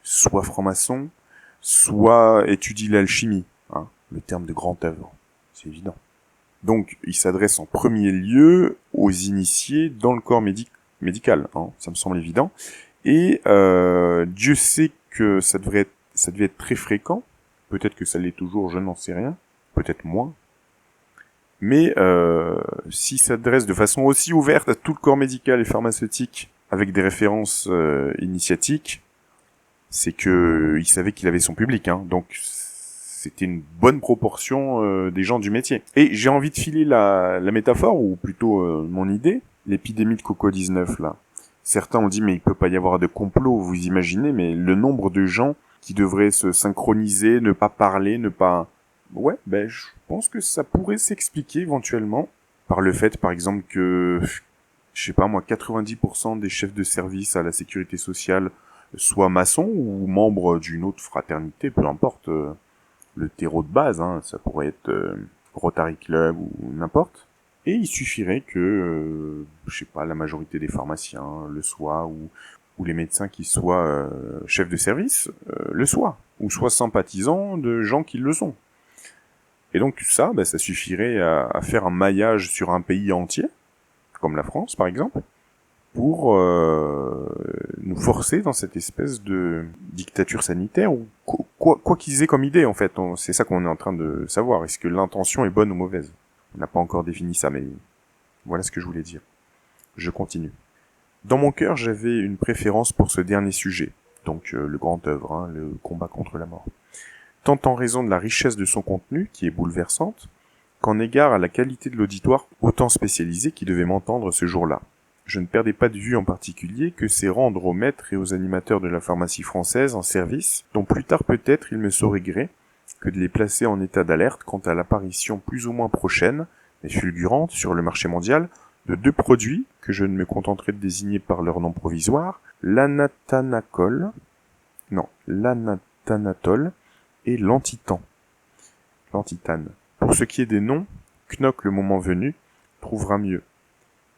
soit francs-maçons, soit étudient l'alchimie, hein, le terme de grande œuvre, c'est évident. Donc, il s'adresse en premier lieu aux initiés dans le corps médical, hein, ça me semble évident. Et Dieu sait que ça devait être très fréquent. Peut-être que ça l'est toujours, je n'en sais rien. Peut-être moins. Mais s'il s'adresse de façon aussi ouverte à tout le corps médical et pharmaceutique, avec des références initiatiques, c'est que il savait qu'il avait son public, hein. Donc c'était une bonne proportion des gens du métier. Et j'ai envie de filer la métaphore, ou plutôt mon idée, l'épidémie de Coco-19 là. Certains ont dit mais il peut pas y avoir de complot, vous imaginez, mais le nombre de gens qui devraient se synchroniser, ne pas parler, ne pas... Ouais, ben je pense que ça pourrait s'expliquer éventuellement par le fait par exemple que, je sais pas moi, 90% des chefs de service à la sécurité sociale soient maçons ou membres d'une autre fraternité, peu importe le terreau de base, hein, ça pourrait être Rotary Club ou n'importe. Et il suffirait que, je sais pas, la majorité des pharmaciens le soient, ou les médecins qui soient chefs de service le soient, ou soient sympathisants de gens qui le sont. Et donc tout ça, ça suffirait à faire un maillage sur un pays entier, comme la France par exemple, pour nous forcer dans cette espèce de dictature sanitaire, ou quoi qu'ils aient comme idée en fait. C'est ça qu'on est en train de savoir. Est-ce que l'intention est bonne ou mauvaise ? On n'a pas encore défini ça, mais voilà ce que je voulais dire. Je continue. Dans mon cœur, j'avais une préférence pour ce dernier sujet, donc le grand œuvre, hein, le combat contre la mort. Tant en raison de la richesse de son contenu, qui est bouleversante, qu'en égard à la qualité de l'auditoire autant spécialisé qui devait m'entendre ce jour-là. Je ne perdais pas de vue en particulier que c'est rendre aux maîtres et aux animateurs de la pharmacie française en service, dont plus tard peut-être il me saurait gré, que de les placer en état d'alerte quant à l'apparition plus ou moins prochaine, mais fulgurante sur le marché mondial, de deux produits que je ne me contenterai de désigner par leur nom provisoire, l'anatanatol et l'antitane. Pour ce qui est des noms, Knock le moment venu trouvera mieux.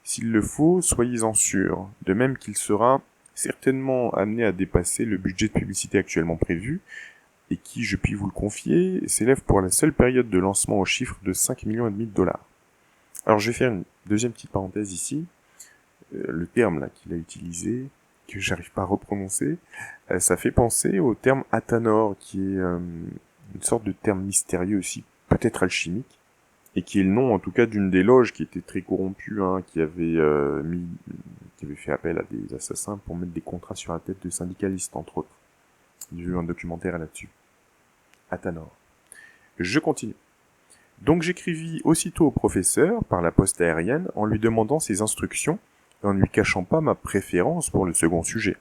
S'il le faut, soyez-en sûrs, de même qu'il sera certainement amené à dépasser le budget de publicité actuellement prévu, et qui, je puis vous le confier, s'élève pour la seule période de lancement au chiffre de 5,5 millions de dollars. Alors je vais faire une deuxième petite parenthèse ici. Le terme là qu'il a utilisé, que j'arrive pas à reprononcer, ça fait penser au terme Athanor, qui est une sorte de terme mystérieux aussi, peut-être alchimique, et qui est le nom en tout cas d'une des loges qui était très corrompue, hein, qui avait fait appel à des assassins pour mettre des contrats sur la tête de syndicalistes entre autres. J'ai vu un documentaire là-dessus. Athanor. Je continue. Donc j'écrivis aussitôt au professeur, par la poste aérienne, en lui demandant ses instructions, et en ne lui cachant pas ma préférence pour le second sujet.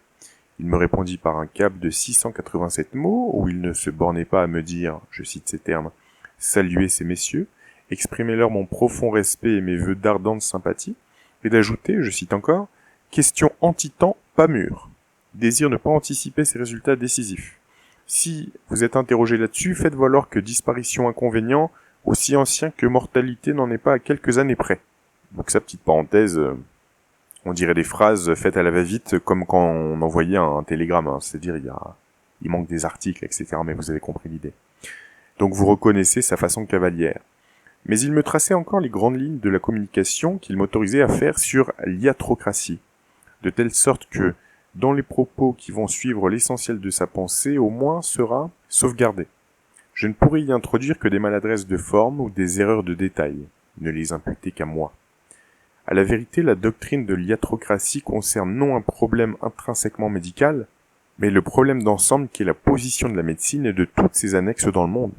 Il me répondit par un cap de 687 mots, où il ne se bornait pas à me dire, je cite ces termes, « Saluez ces messieurs », exprimer-leur mon profond respect et mes vœux d'ardente sympathie, et d'ajouter, je cite encore, « Question anti-temps, pas mûre. Désire ne pas anticiper ces résultats décisifs. Si vous êtes interrogé là-dessus, faites valoir que disparition inconvénient, aussi ancien que mortalité n'en est pas à quelques années près. » Donc sa petite parenthèse, on dirait des phrases faites à la va-vite, comme quand on envoyait un télégramme, hein. C'est-à-dire il manque des articles, etc., mais vous avez compris l'idée. Donc vous reconnaissez sa façon cavalière. Mais il me traçait encore les grandes lignes de la communication qu'il m'autorisait à faire sur l'iatrocratie, de telle sorte que, dans les propos qui vont suivre l'essentiel de sa pensée, au moins sera sauvegardé. Je ne pourrais y introduire que des maladresses de forme ou des erreurs de détail, ne les imputer qu'à moi. À la vérité, la doctrine de l'iatrocratie concerne non un problème intrinsèquement médical, mais le problème d'ensemble qui est la position de la médecine et de toutes ses annexes dans le monde.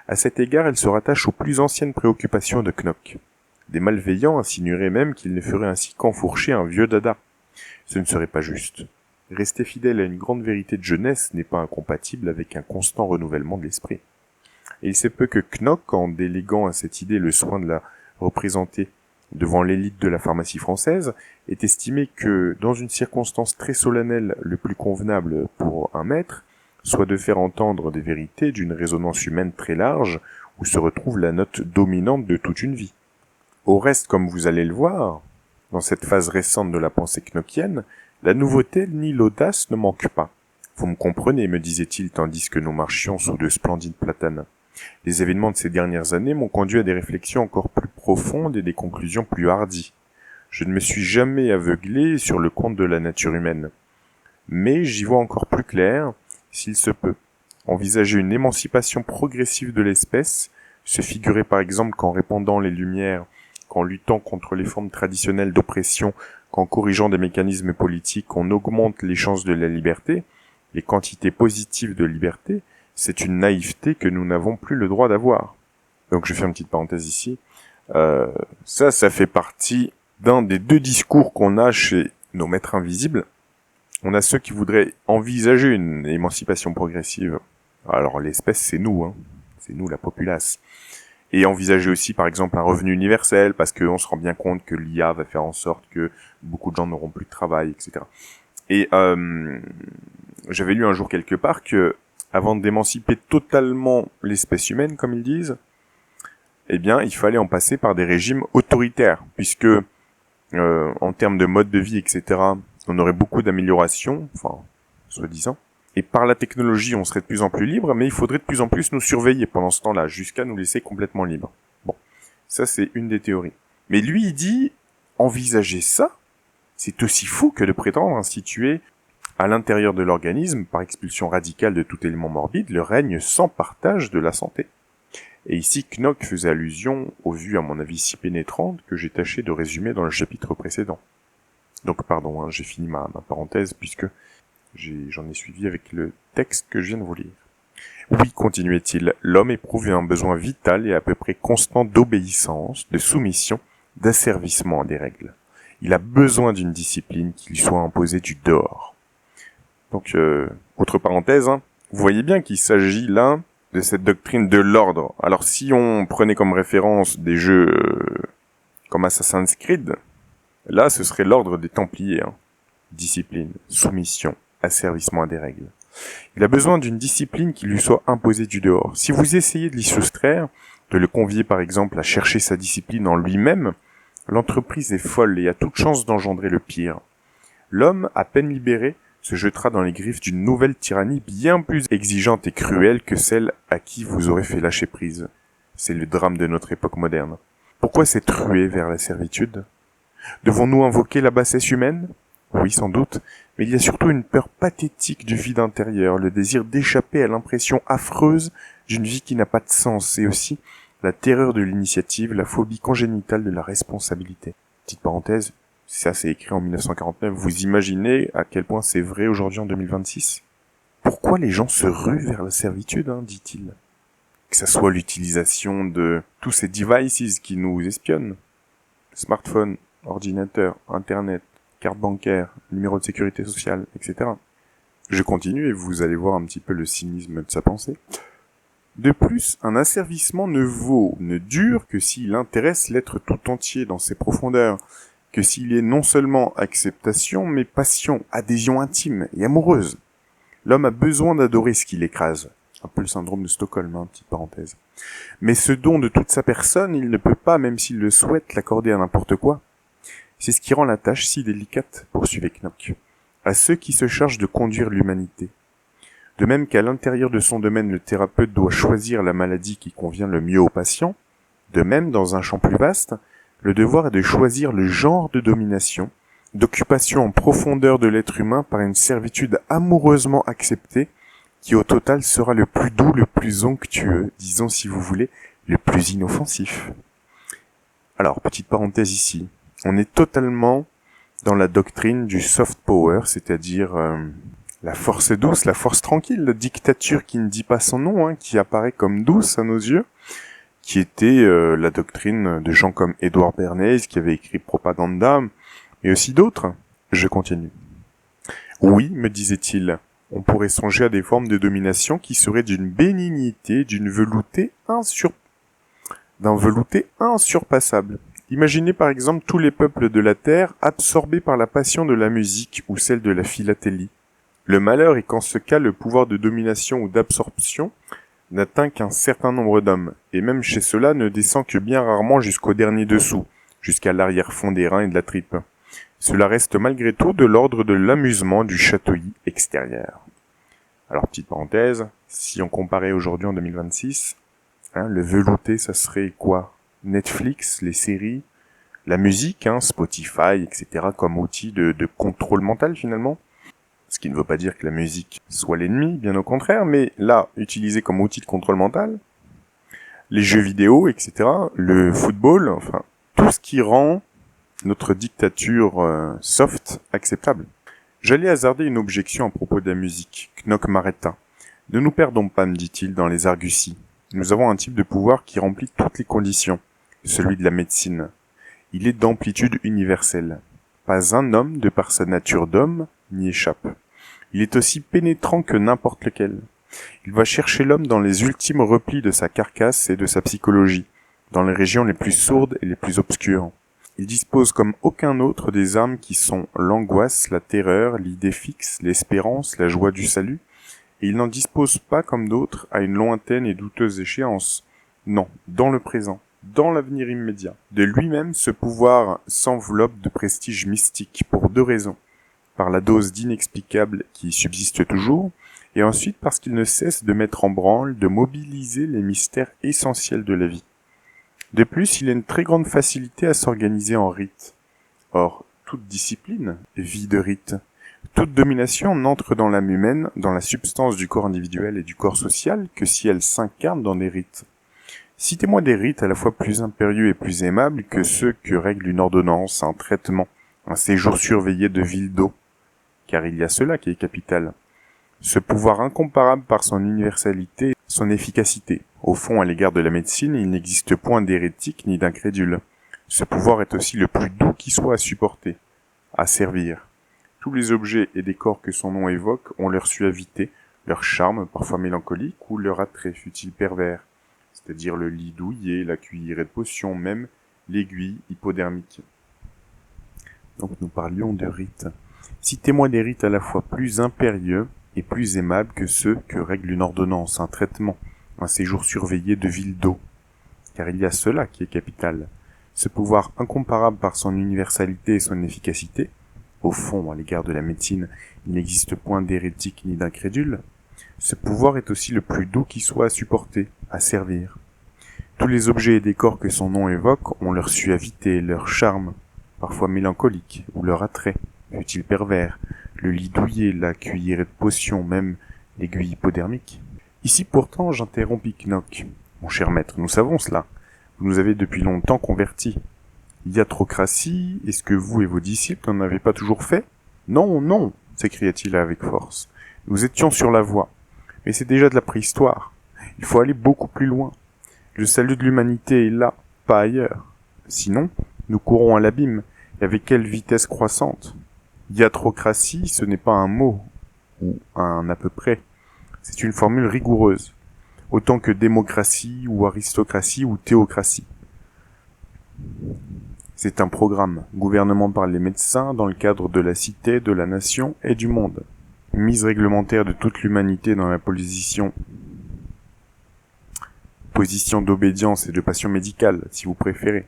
À cet égard, elle se rattache aux plus anciennes préoccupations de Knock. Des malveillants insinueraient même qu'il ne ferait ainsi qu'enfourcher un vieux dada. Ce ne serait pas juste. Rester fidèle à une grande vérité de jeunesse n'est pas incompatible avec un constant renouvellement de l'esprit. Et il se peut que Knock, en déléguant à cette idée le soin de la représenter devant l'élite de la pharmacie française, ait estimé que, dans une circonstance très solennelle le plus convenable pour un maître, soit de faire entendre des vérités d'une résonance humaine très large, où se retrouve la note dominante de toute une vie. Au reste, comme vous allez le voir, dans cette phase récente de la pensée knockienne, la nouveauté ni l'audace ne manquent pas. Vous me comprenez, me disait-il tandis que nous marchions sous de splendides platanes. Les événements de ces dernières années m'ont conduit à des réflexions encore plus profondes et des conclusions plus hardies. Je ne me suis jamais aveuglé sur le compte de la nature humaine. Mais j'y vois encore plus clair, s'il se peut. Envisager une émancipation progressive de l'espèce, se figurer par exemple qu'en répandant les lumières, qu'en luttant contre les formes traditionnelles d'oppression, qu'en corrigeant des mécanismes politiques, on augmente les chances de la liberté, les quantités positives de liberté, c'est une naïveté que nous n'avons plus le droit d'avoir. Donc je fais une petite parenthèse ici. Ça fait partie d'un des deux discours qu'on a chez nos maîtres invisibles. On a ceux qui voudraient envisager une émancipation progressive. Alors l'espèce, c'est nous, hein. C'est nous, la populace. Et envisager aussi, par exemple, un revenu universel, parce qu'on se rend bien compte que l'IA va faire en sorte que beaucoup de gens n'auront plus de travail, etc. Et j'avais lu un jour quelque part que, avant d'émanciper totalement l'espèce humaine, comme ils disent, eh bien, il fallait en passer par des régimes autoritaires, puisque, en termes de mode de vie, etc., on aurait beaucoup d'améliorations, enfin, soi-disant. Et par la technologie, on serait de plus en plus libre, mais il faudrait de plus en plus nous surveiller pendant ce temps-là, jusqu'à nous laisser complètement libres. Bon, ça c'est une des théories. Mais lui, il dit, envisager ça, c'est aussi fou que de prétendre instituer à l'intérieur de l'organisme, par expulsion radicale de tout élément morbide, le règne sans partage de la santé. Et ici, Knock faisait allusion aux vues, à mon avis, si pénétrantes que j'ai tâché de résumer dans le chapitre précédent. Donc, pardon, hein, j'ai fini ma parenthèse, puisque j'en ai suivi avec le texte que je viens de vous lire. Oui, continuait-il, l'homme éprouve un besoin vital et à peu près constant d'obéissance, de soumission, d'asservissement à des règles. Il a besoin d'une discipline qui lui soit imposée du dehors. Donc, autre parenthèse, hein, vous voyez bien qu'il s'agit là de cette doctrine de l'ordre. Alors, si on prenait comme référence des jeux comme Assassin's Creed, là, ce serait l'ordre des Templiers. Hein. Discipline, soumission, asservissement à des règles. Il a besoin d'une discipline qui lui soit imposée du dehors. Si vous essayez de l'y soustraire, de le convier par exemple à chercher sa discipline en lui-même, l'entreprise est folle et a toute chance d'engendrer le pire. L'homme, à peine libéré, se jettera dans les griffes d'une nouvelle tyrannie bien plus exigeante et cruelle que celle à qui vous aurez fait lâcher prise. C'est le drame de notre époque moderne. Pourquoi cette ruée vers la servitude ? Devons-nous invoquer la bassesse humaine ? Oui, sans doute, mais il y a surtout une peur pathétique du vide intérieur, le désir d'échapper à l'impression affreuse d'une vie qui n'a pas de sens, et aussi la terreur de l'initiative, la phobie congénitale de la responsabilité. Petite parenthèse, ça c'est écrit en 1949, vous imaginez à quel point c'est vrai aujourd'hui en 2026 ? Pourquoi les gens se ruent vers la servitude, dit-il ? Que ça soit l'utilisation de tous ces devices qui nous espionnent, smartphone, ordinateur, internet, carte bancaire, numéro de sécurité sociale, etc. Je continue et vous allez voir un petit peu le cynisme de sa pensée. De plus, un asservissement ne dure que s'il intéresse l'être tout entier dans ses profondeurs, que s'il est non seulement acceptation, mais passion, adhésion intime et amoureuse. L'homme a besoin d'adorer ce qui l'écrase. Un peu le syndrome de Stockholm, petite parenthèse. Mais ce don de toute sa personne, il ne peut pas, même s'il le souhaite, l'accorder à n'importe quoi. C'est ce qui rend la tâche si délicate, poursuivait Knock, à ceux qui se chargent de conduire l'humanité. De même qu'à l'intérieur de son domaine, le thérapeute doit choisir la maladie qui convient le mieux au patient, de même, dans un champ plus vaste, le devoir est de choisir le genre de domination, d'occupation en profondeur de l'être humain par une servitude amoureusement acceptée, qui au total sera le plus doux, le plus onctueux, disons si vous voulez, le plus inoffensif. Alors, petite parenthèse ici, on est totalement dans la doctrine du soft power, c'est-à-dire la force douce, la force tranquille, la dictature qui ne dit pas son nom, qui apparaît comme douce à nos yeux, qui était la doctrine de gens comme Edward Bernays, qui avait écrit Propaganda, et aussi d'autres. Je continue. Oui, me disait-il, on pourrait songer à des formes de domination qui seraient d'une bénignité, d'un velouté insurpassable. Imaginez par exemple tous les peuples de la Terre absorbés par la passion de la musique ou celle de la philatélie. Le malheur est qu'en ce cas, le pouvoir de domination ou d'absorption n'atteint qu'un certain nombre d'hommes, et même chez ceux-là ne descend que bien rarement jusqu'au dernier dessous, jusqu'à l'arrière-fond des reins et de la tripe. Cela reste malgré tout de l'ordre de l'amusement du chatouillis extérieur. Alors, petite parenthèse, si on comparait aujourd'hui en 2026, Le velouté, ça serait quoi? Netflix, les séries, la musique, Spotify, etc. comme outil de contrôle mental finalement. Ce qui ne veut pas dire que la musique soit l'ennemi, bien au contraire, mais là, utilisé comme outil de contrôle mental, les jeux vidéo, etc., le football, enfin, tout ce qui rend notre dictature soft acceptable. J'allais hasarder une objection à propos de la musique. Knock m'arrêta. Ne nous perdons pas, me dit-il, dans les arguties. Nous avons un type de pouvoir qui remplit toutes les conditions, celui de la médecine. Il est d'amplitude universelle. Pas un homme, de par sa nature d'homme, n'y échappe. Il est aussi pénétrant que n'importe lequel. Il va chercher l'homme dans les ultimes replis de sa carcasse et de sa psychologie, dans les régions les plus sourdes et les plus obscures. Il dispose comme aucun autre des armes qui sont l'angoisse, la terreur, l'idée fixe, l'espérance, la joie du salut, et il n'en dispose pas comme d'autres à une lointaine et douteuse échéance. Non, dans le présent, dans l'avenir immédiat. De lui-même, ce pouvoir s'enveloppe de prestige mystique pour 2 raisons. Par la dose d'inexplicable qui subsiste toujours, et ensuite parce qu'il ne cesse de mettre en branle, de mobiliser les mystères essentiels de la vie. De plus, il a une très grande facilité à s'organiser en rites. Or, toute discipline vit de rites. Toute domination n'entre dans l'âme humaine, dans la substance du corps individuel et du corps social, que si elle s'incarne dans des rites. Citez-moi des rites à la fois plus impérieux et plus aimables que ceux que règle une ordonnance, un traitement, un séjour surveillé de ville d'eau. Car il y a cela qui est capital. Ce pouvoir incomparable par son universalité, son efficacité. Au fond, à l'égard de la médecine, il n'existe point d'hérétique ni d'incrédule. Ce pouvoir est aussi le plus doux qui soit à supporter, à servir. Tous les objets et décors que son nom évoque ont leur suavité, leur charme, parfois mélancolique, ou leur attrait, fut-il pervers. C'est-à-dire le lit douillet, la cuillerée de potion, même l'aiguille hypodermique. Donc nous parlions de rites. Citez-moi des rites à la fois plus impérieux et plus aimables que ceux que règle une ordonnance, un traitement, un séjour surveillé de ville d'eau. Car il y a cela qui est capital. Ce pouvoir incomparable par son universalité et son efficacité, au fond, à l'égard de la médecine, il n'existe point d'hérétique ni d'incrédule, ce pouvoir est aussi le plus doux qui soit à supporter, à servir. Tous les objets et décors que son nom évoque ont leur suavité, leur charme, parfois mélancolique, ou leur attrait, fut-il pervers, le lit douillet, la cuillerée de potion, même l'aiguille hypodermique. Ici pourtant j'interrompis Knock. Mon cher maître, nous savons cela. Vous nous avez depuis longtemps convertis. Iatrocratie, est-ce que vous et vos disciples n'en avez pas toujours fait? Non, non, s'écria-t-il avec force. Nous étions sur la voie. Mais c'est déjà de la préhistoire. Il faut aller beaucoup plus loin. Le salut de l'humanité est là, pas ailleurs. Sinon, nous courons à l'abîme, et avec quelle vitesse croissante. Iatrocratie, ce n'est pas un mot, ou un à peu près. C'est une formule rigoureuse, autant que démocratie, ou aristocratie, ou théocratie. C'est un programme, gouvernement par les médecins dans le cadre de la cité, de la nation et du monde. Mise réglementaire de toute l'humanité dans la position d'obédience et de passion médicale, si vous préférez,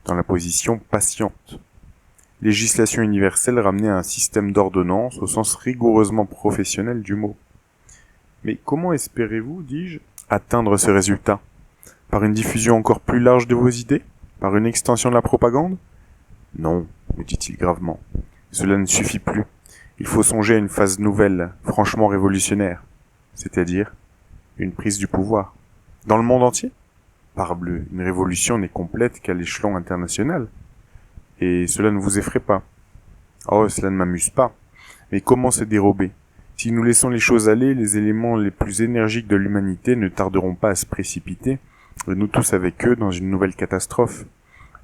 dans la position patiente. Législation universelle ramenée à un système d'ordonnance au sens rigoureusement professionnel du mot. Mais comment espérez-vous, dis-je, atteindre ce résultat? Par une diffusion encore plus large de vos idées? Par une extension de la propagande? Non, me dit-il gravement. Cela ne suffit plus. Il faut songer à une phase nouvelle, franchement révolutionnaire. C'est-à-dire une prise du pouvoir. Dans le monde entier? Parbleu, une révolution n'est complète qu'à l'échelon international. Et cela ne vous effraie pas. Oh, cela ne m'amuse pas. Mais comment se dérober? Si nous laissons les choses aller, les éléments les plus énergiques de l'humanité ne tarderont pas à se précipiter, et nous tous avec eux, dans une nouvelle catastrophe.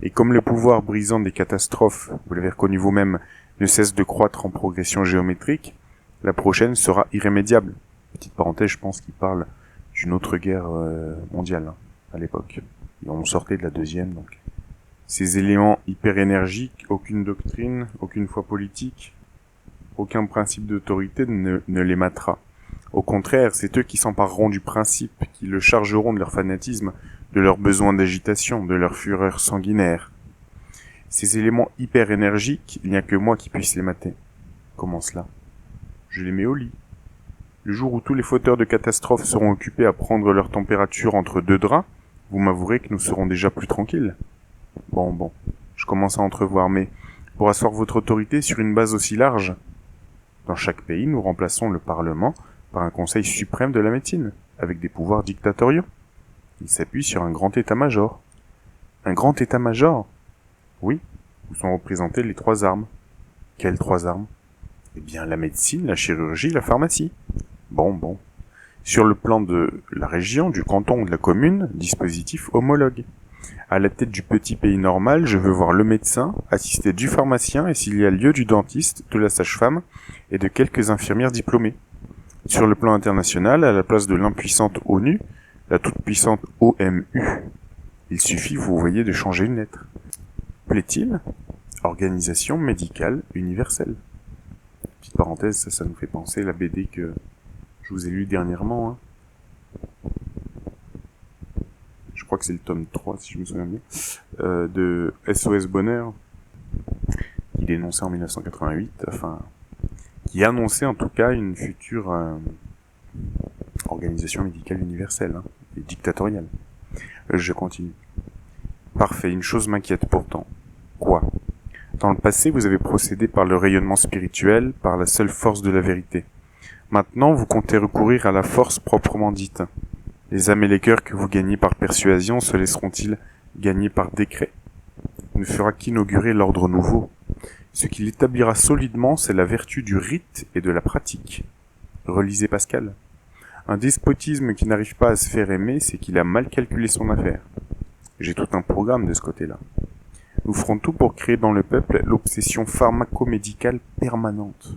Et comme le pouvoir brisant des catastrophes, vous l'avez reconnu vous-même, ne cesse de croître en progression géométrique, la prochaine sera irrémédiable. Petite parenthèse, je pense qu'il parle d'une autre guerre mondiale, à l'époque. Et on sortait de la deuxième, donc. Ces éléments hyper énergiques, aucune doctrine, aucune foi politique, aucun principe d'autorité ne les matera. Au contraire, c'est eux qui s'empareront du principe, qui le chargeront de leur fanatisme, de leur besoin d'agitation, de leur fureur sanguinaire. Ces éléments hyper énergiques, il n'y a que moi qui puisse les mater. Comment cela? Je les mets au lit. Le jour où tous les fauteurs de catastrophes seront occupés à prendre leur température entre 2 draps, Vous m'avouerez que nous serons déjà plus tranquilles. Bon, je commence à entrevoir, mais pour asseoir votre autorité sur une base aussi large, dans chaque pays, nous remplaçons le Parlement par un Conseil suprême de la médecine, avec des pouvoirs dictatoriaux. Il s'appuie sur un grand état-major. Un grand état-major? Oui, où sont représentées les 3 armes. Quelles 3 armes? Eh bien, la médecine, la chirurgie, la pharmacie. Bon. Sur le plan de la région, du canton ou de la commune, dispositif homologue. À la tête du petit pays normal, je veux voir le médecin, assisté du pharmacien et s'il y a lieu du dentiste, de la sage-femme et de quelques infirmières diplômées. Sur le plan international, à la place de l'impuissante ONU, la toute-puissante OMU. Il suffit, vous voyez, de changer une lettre. Plaît-il? Organisation médicale universelle. Petite parenthèse, ça nous fait penser la BD que je vous ai lue dernièrement. Je crois que c'est le tome 3, si je me souviens bien, de SOS Bonheur, qui dénonçait en 1988, qui annonçait en tout cas une future organisation médicale universelle, et dictatoriale. Je continue. Parfait, une chose m'inquiète pourtant. Quoi? Dans le passé, vous avez procédé par le rayonnement spirituel, par la seule force de la vérité. Maintenant, vous comptez recourir à la force proprement dite. Les âmes et les cœurs que vous gagnez par persuasion se laisseront-ils gagner par décret? Ne fera qu'inaugurer l'ordre nouveau. Ce qui l'établira solidement, c'est la vertu du rite et de la pratique. Relisez Pascal. Un despotisme qui n'arrive pas à se faire aimer, c'est qu'il a mal calculé son affaire. J'ai tout un programme de ce côté-là. Nous ferons tout pour créer dans le peuple l'obsession pharmaco-médicale permanente.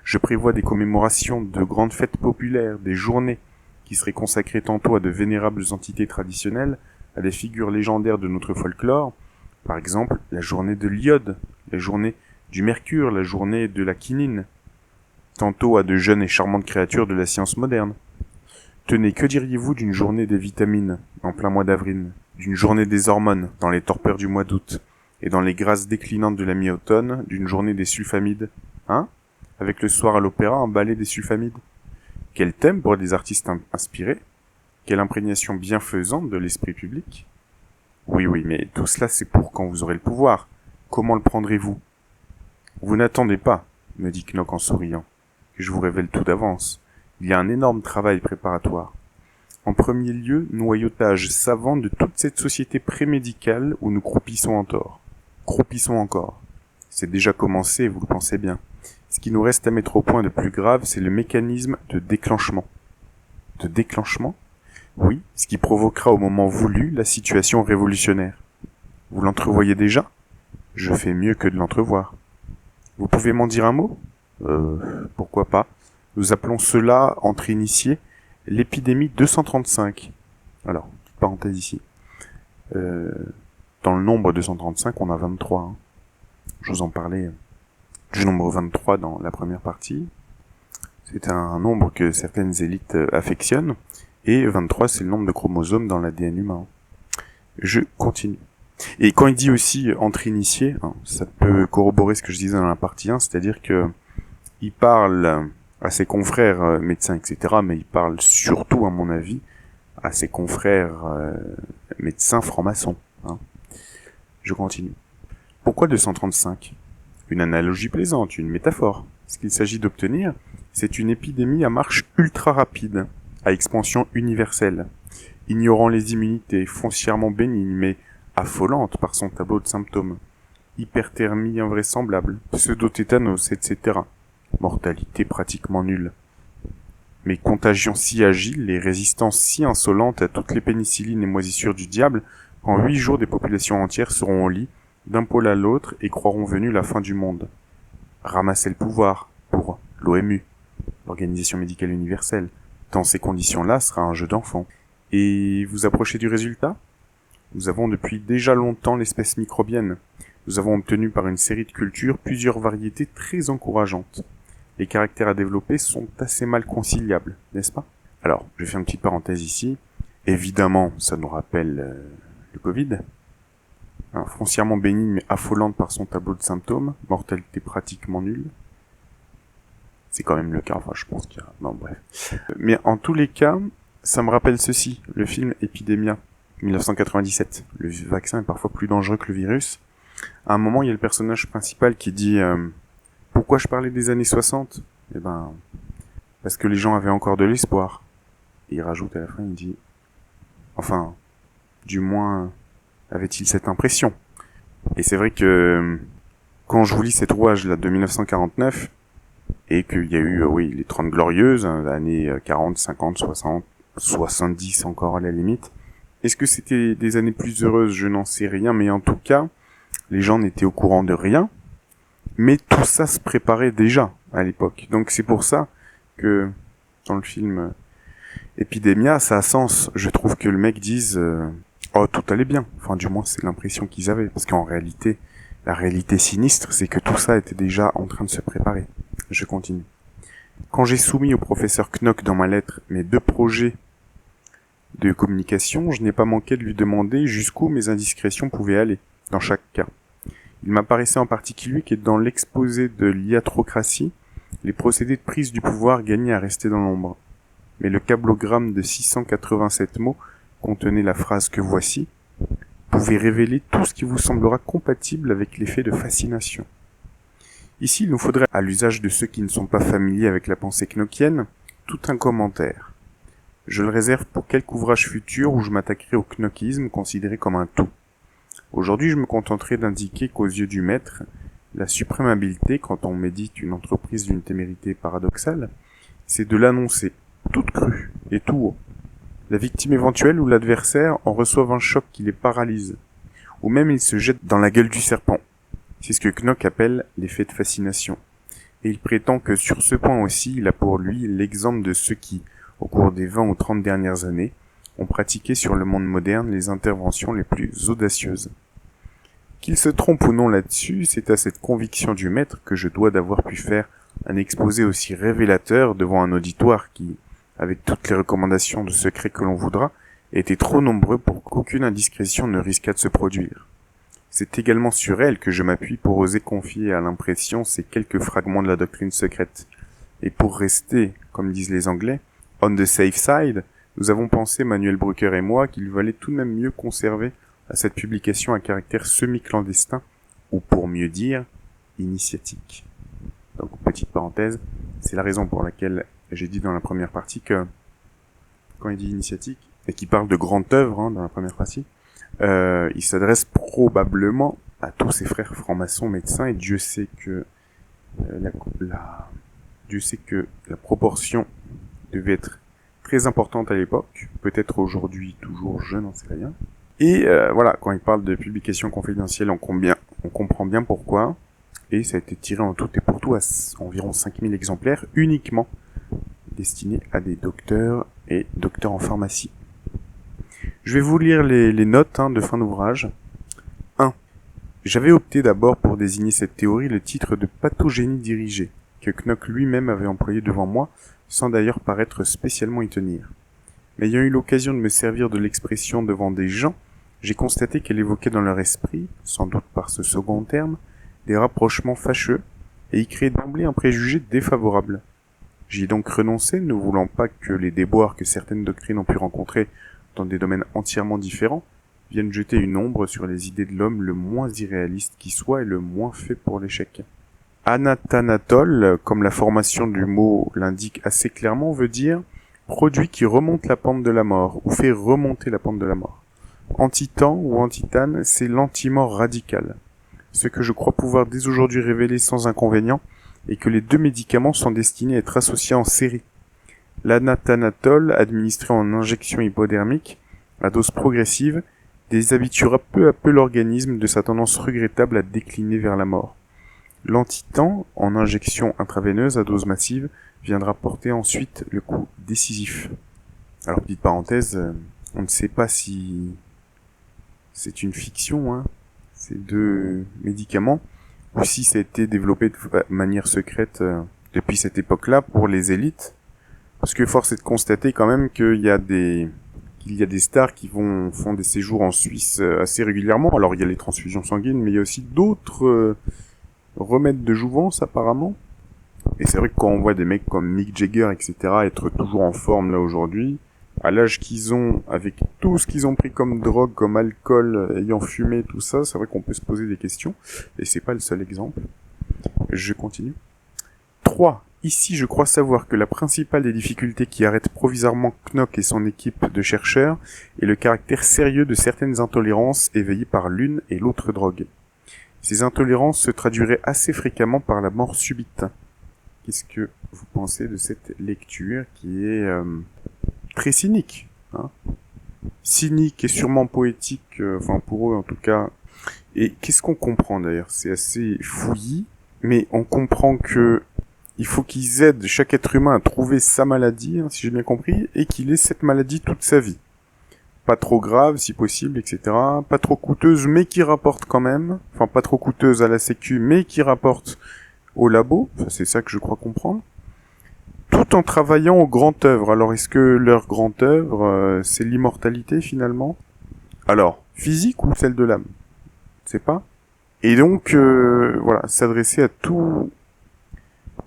Je prévois des commémorations, de grandes fêtes populaires, des journées qui seraient consacrées tantôt à de vénérables entités traditionnelles, à des figures légendaires de notre folklore, par exemple la journée de l'iode, la journée du mercure, la journée de la quinine, tantôt à de jeunes et charmantes créatures de la science moderne. Tenez, que diriez-vous d'une journée des vitamines, en plein mois d'avril, d'une journée des hormones, dans les torpeurs du mois d'août, et dans les grâces déclinantes de la mi-automne, d'une journée des sulfamides, avec le soir à l'opéra un ballet des sulfamides. Quel thème pour des artistes inspirés? Quelle imprégnation bienfaisante de l'esprit public? Oui, mais tout cela c'est pour quand vous aurez le pouvoir. Comment le prendrez-vous? Vous n'attendez pas, me dit Knock en souriant, que je vous révèle tout d'avance. Il y a un énorme travail préparatoire. En premier lieu, noyautage savant de toute cette société prémédicale où nous croupissons en tort. Croupissons encore. C'est déjà commencé, vous le pensez bien. Ce qui nous reste à mettre au point de plus grave, c'est le mécanisme de déclenchement. De déclenchement? Oui, ce qui provoquera au moment voulu la situation révolutionnaire. Vous l'entrevoyez déjà? Je fais mieux que de l'entrevoir. Vous pouvez m'en dire un mot? Pourquoi pas. Nous appelons cela, entre initiés, l'épidémie 235. Alors, petite parenthèse ici. Dans le nombre 235, on a 23. Je vous en parlais du nombre 23 dans la première partie. C'est un nombre que certaines élites affectionnent. Et 23, c'est le nombre de chromosomes dans l'ADN humain. Je continue. Et quand il dit aussi entre initiés, ça peut corroborer ce que je disais dans la partie 1, c'est-à-dire que il parle à ses confrères médecins, etc., mais il parle surtout, à mon avis, à ses confrères médecins francs-maçons. Je continue. Pourquoi 235? Une analogie plaisante, une métaphore. Ce qu'il s'agit d'obtenir, c'est une épidémie à marche ultra rapide, à expansion universelle, ignorant les immunités, foncièrement bénigne, mais affolante par son tableau de symptômes. Hyperthermie invraisemblable, pseudo-tétanos, etc. Mortalité pratiquement nulle. Mais contagion si agile et résistance si insolente à toutes les pénicillines et moisissures du diable, qu'en 8 jours des populations entières seront au lit, d'un pôle à l'autre, et croiront venue la fin du monde. Ramasser le pouvoir, pour l'OMU, l'Organisation Médicale Universelle. Dans ces conditions-là, sera un jeu d'enfant. Et vous approchez du résultat? Nous avons depuis déjà longtemps l'espèce microbienne. Nous avons obtenu par une série de cultures plusieurs variétés très encourageantes. Les caractères à développer sont assez mal conciliables, n'est-ce pas? Alors, je fais une petite parenthèse ici. Évidemment, ça nous rappelle le Covid. Foncièrement bénigne mais affolante par son tableau de symptômes, mortalité pratiquement nulle. C'est quand même le cas, je pense qu'il y a... Non, bref. Mais en tous les cas, ça me rappelle ceci, le film Epidemia, 1997. Le vaccin est parfois plus dangereux que le virus. À un moment, il y a le personnage principal qui dit pourquoi je parlais des années 60 ? Eh ben, parce que les gens avaient encore de l'espoir. Et il rajoute à la fin, il dit enfin, du moins, avait-il cette impression ? Et c'est vrai que quand je vous lis cet ouvrage là de 1949, et qu'il y a eu les 30 glorieuses, années 40, 50, 60, 70 encore à la limite, est-ce que c'était des années plus heureuses ? Je n'en sais rien, mais en tout cas, les gens n'étaient au courant de rien, mais tout ça se préparait déjà à l'époque. Donc c'est pour ça que dans le film Epidemia, ça a sens. Je trouve que le mec dise oh, tout allait bien. Enfin, du moins, c'est l'impression qu'ils avaient. Parce qu'en réalité, la réalité sinistre, c'est que tout ça était déjà en train de se préparer. Je continue. Quand j'ai soumis au professeur Knock dans ma lettre mes 2 projets de communication, je n'ai pas manqué de lui demander jusqu'où mes indiscrétions pouvaient aller, dans chaque cas. Il m'apparaissait en particulier que dans l'exposé de l'iatrocratie, les procédés de prise du pouvoir gagnaient à rester dans l'ombre. Mais le cablogramme de 687 mots contenait la phrase que voici, pouvait révéler tout ce qui vous semblera compatible avec l'effet de fascination. Ici, il nous faudrait, à l'usage de ceux qui ne sont pas familiers avec la pensée knockienne, tout un commentaire. Je le réserve pour quelque ouvrage futur où je m'attaquerai au knockisme considéré comme un tout. Aujourd'hui, je me contenterai d'indiquer qu'aux yeux du maître, la suprême habileté, quand on médite une entreprise d'une témérité paradoxale, c'est de l'annoncer, toute crue et tout haut. La victime éventuelle ou l'adversaire en reçoivent un choc qui les paralyse, ou même ils se jettent dans la gueule du serpent. C'est ce que Knock appelle l'effet de fascination. Et il prétend que sur ce point aussi, il a pour lui l'exemple de ceux qui, au cours des 20 ou 30 dernières années, ont pratiqué sur le monde moderne les interventions les plus audacieuses. Qu'il se trompe ou non là-dessus, c'est à cette conviction du maître que je dois d'avoir pu faire un exposé aussi révélateur devant un auditoire qui, avec toutes les recommandations de secret que l'on voudra, était trop nombreux pour qu'aucune indiscrétion ne risquât de se produire. C'est également sur elle que je m'appuie pour oser confier à l'impression ces quelques fragments de la doctrine secrète. Et pour rester, comme disent les Anglais, on the safe side, nous avons pensé, Manuel Brucker et moi, qu'il valait tout de même mieux conserver à cette publication un caractère semi-clandestin, ou pour mieux dire, initiatique. Donc, petite parenthèse, c'est la raison pour laquelle j'ai dit dans la première partie que, quand il dit initiatique, et qu'il parle de grande œuvre dans la première partie, il s'adresse probablement à tous ses frères francs-maçons médecins, et Dieu sait que la proportion devait être très importante à l'époque, peut-être aujourd'hui toujours, je n'en sais rien. Et voilà, quand il parle de publication confidentielle, on comprend bien pourquoi, et ça a été tiré en tout et pour tout à environ 5000 exemplaires, uniquement destinés à des docteurs et docteurs en pharmacie. Je vais vous lire les notes de fin d'ouvrage. 1. J'avais opté d'abord pour désigner cette théorie le titre de pathogénie dirigée, que Knock lui-même avait employé devant moi, sans d'ailleurs paraître spécialement y tenir. Mais ayant eu l'occasion de me servir de l'expression devant des gens, j'ai constaté qu'elle évoquait dans leur esprit, sans doute par ce second terme, des rapprochements fâcheux, et y créait d'emblée un préjugé défavorable. J'y ai donc renoncé, ne voulant pas que les déboires que certaines doctrines ont pu rencontrer dans des domaines entièrement différents viennent jeter une ombre sur les idées de l'homme le moins irréaliste qui soit et le moins fait pour l'échec. Anathanatol, comme la formation du mot l'indique assez clairement, veut dire produit qui remonte la pente de la mort, ou fait remonter la pente de la mort. Antitan ou antitane, c'est l'antimort radical. Ce que je crois pouvoir dès aujourd'hui révéler sans inconvénient est que les 2 médicaments sont destinés à être associés en série. L'anathanatol, administré en injection hypodermique, à dose progressive, déshabituera peu à peu l'organisme de sa tendance regrettable à décliner vers la mort. L'antitan, en injection intraveineuse à dose massive, viendra porter ensuite le coup décisif. Alors, petite parenthèse, on ne sait pas si c'est une fiction, ces 2 médicaments, ou si ça a été développé de manière secrète depuis cette époque-là pour les élites. Parce que force est de constater quand même qu'il y a des stars qui font des séjours en Suisse assez régulièrement. Alors il y a les transfusions sanguines, mais il y a aussi d'autres remèdes de jouvence apparemment. Et c'est vrai que quand on voit des mecs comme Mick Jagger, etc., être toujours en forme là aujourd'hui, à l'âge qu'ils ont, avec tout ce qu'ils ont pris comme drogue, comme alcool, ayant fumé, tout ça, c'est vrai qu'on peut se poser des questions. Et c'est pas le seul exemple. Je continue. 3. Ici, je crois savoir que la principale des difficultés qui arrêtent provisoirement Knock et son équipe de chercheurs est le caractère sérieux de certaines intolérances éveillées par l'une et l'autre drogue. Ces intolérances se traduiraient assez fréquemment par la mort subite. Qu'est-ce que vous pensez de cette lecture qui est très cynique, hein, cynique et sûrement poétique, enfin pour eux en tout cas. Et qu'est-ce qu'on comprend d'ailleurs? C'est assez fouillis, mais on comprend que il faut qu'ils aident chaque être humain à trouver sa maladie, hein, si j'ai bien compris, et qu'il ait cette maladie toute sa vie. Pas trop grave, si possible, etc. Pas trop coûteuse, mais qui rapporte quand même. Enfin, pas trop coûteuse à la sécu, mais qui rapporte au labo. Enfin, c'est ça que je crois comprendre. Tout en travaillant au grand œuvre. Alors, est-ce que leur grand œuvre, c'est l'immortalité, finalement? Alors, physique ou celle de l'âme? Je sais pas. Et donc, voilà, s'adresser à tous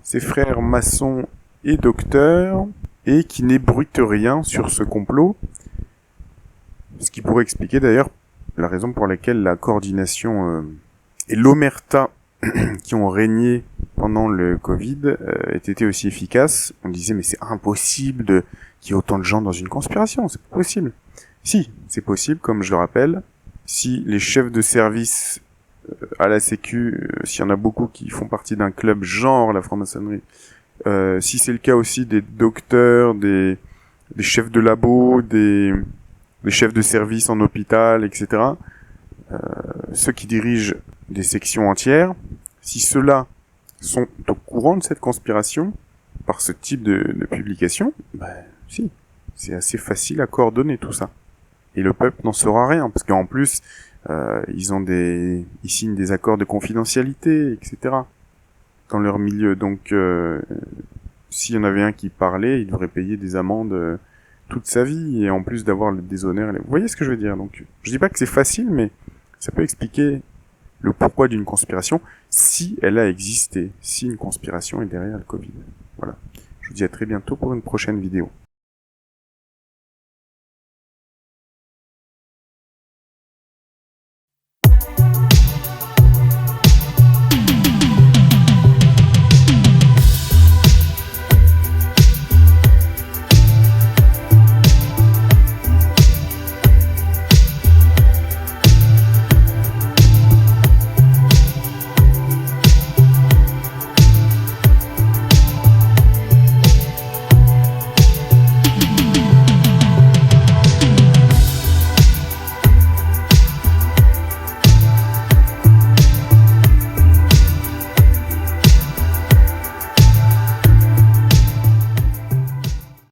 ses frères maçons et docteurs, et qui n'ébruitent rien sur ce complot. Ce qui pourrait expliquer d'ailleurs la raison pour laquelle la coordination et l'omerta qui ont régné pendant le Covid aient été aussi efficaces. On disait mais c'est impossible qu'il y ait autant de gens dans une conspiration, c'est pas possible. Si, c'est possible, comme je le rappelle, si les chefs de service à la sécu, s'il y en a beaucoup qui font partie d'un club genre la franc-maçonnerie, si c'est le cas aussi des docteurs, des chefs de labo, des chefs de service en hôpital, etc., ceux qui dirigent des sections entières, si ceux-là sont au courant de cette conspiration, par ce type de publication, si, c'est assez facile à coordonner tout ça. Et le peuple n'en saura rien, parce qu'en plus, ils signent des accords de confidentialité, etc. dans leur milieu. Donc, s'il y en avait un qui parlait, il devrait payer des amendes toute sa vie, et en plus d'avoir des honneurs. Vous voyez ce que je veux dire? Donc, je dis pas que c'est facile, mais ça peut expliquer le pourquoi d'une conspiration, si elle a existé, si une conspiration est derrière le Covid. Voilà. Je vous dis à très bientôt pour une prochaine vidéo.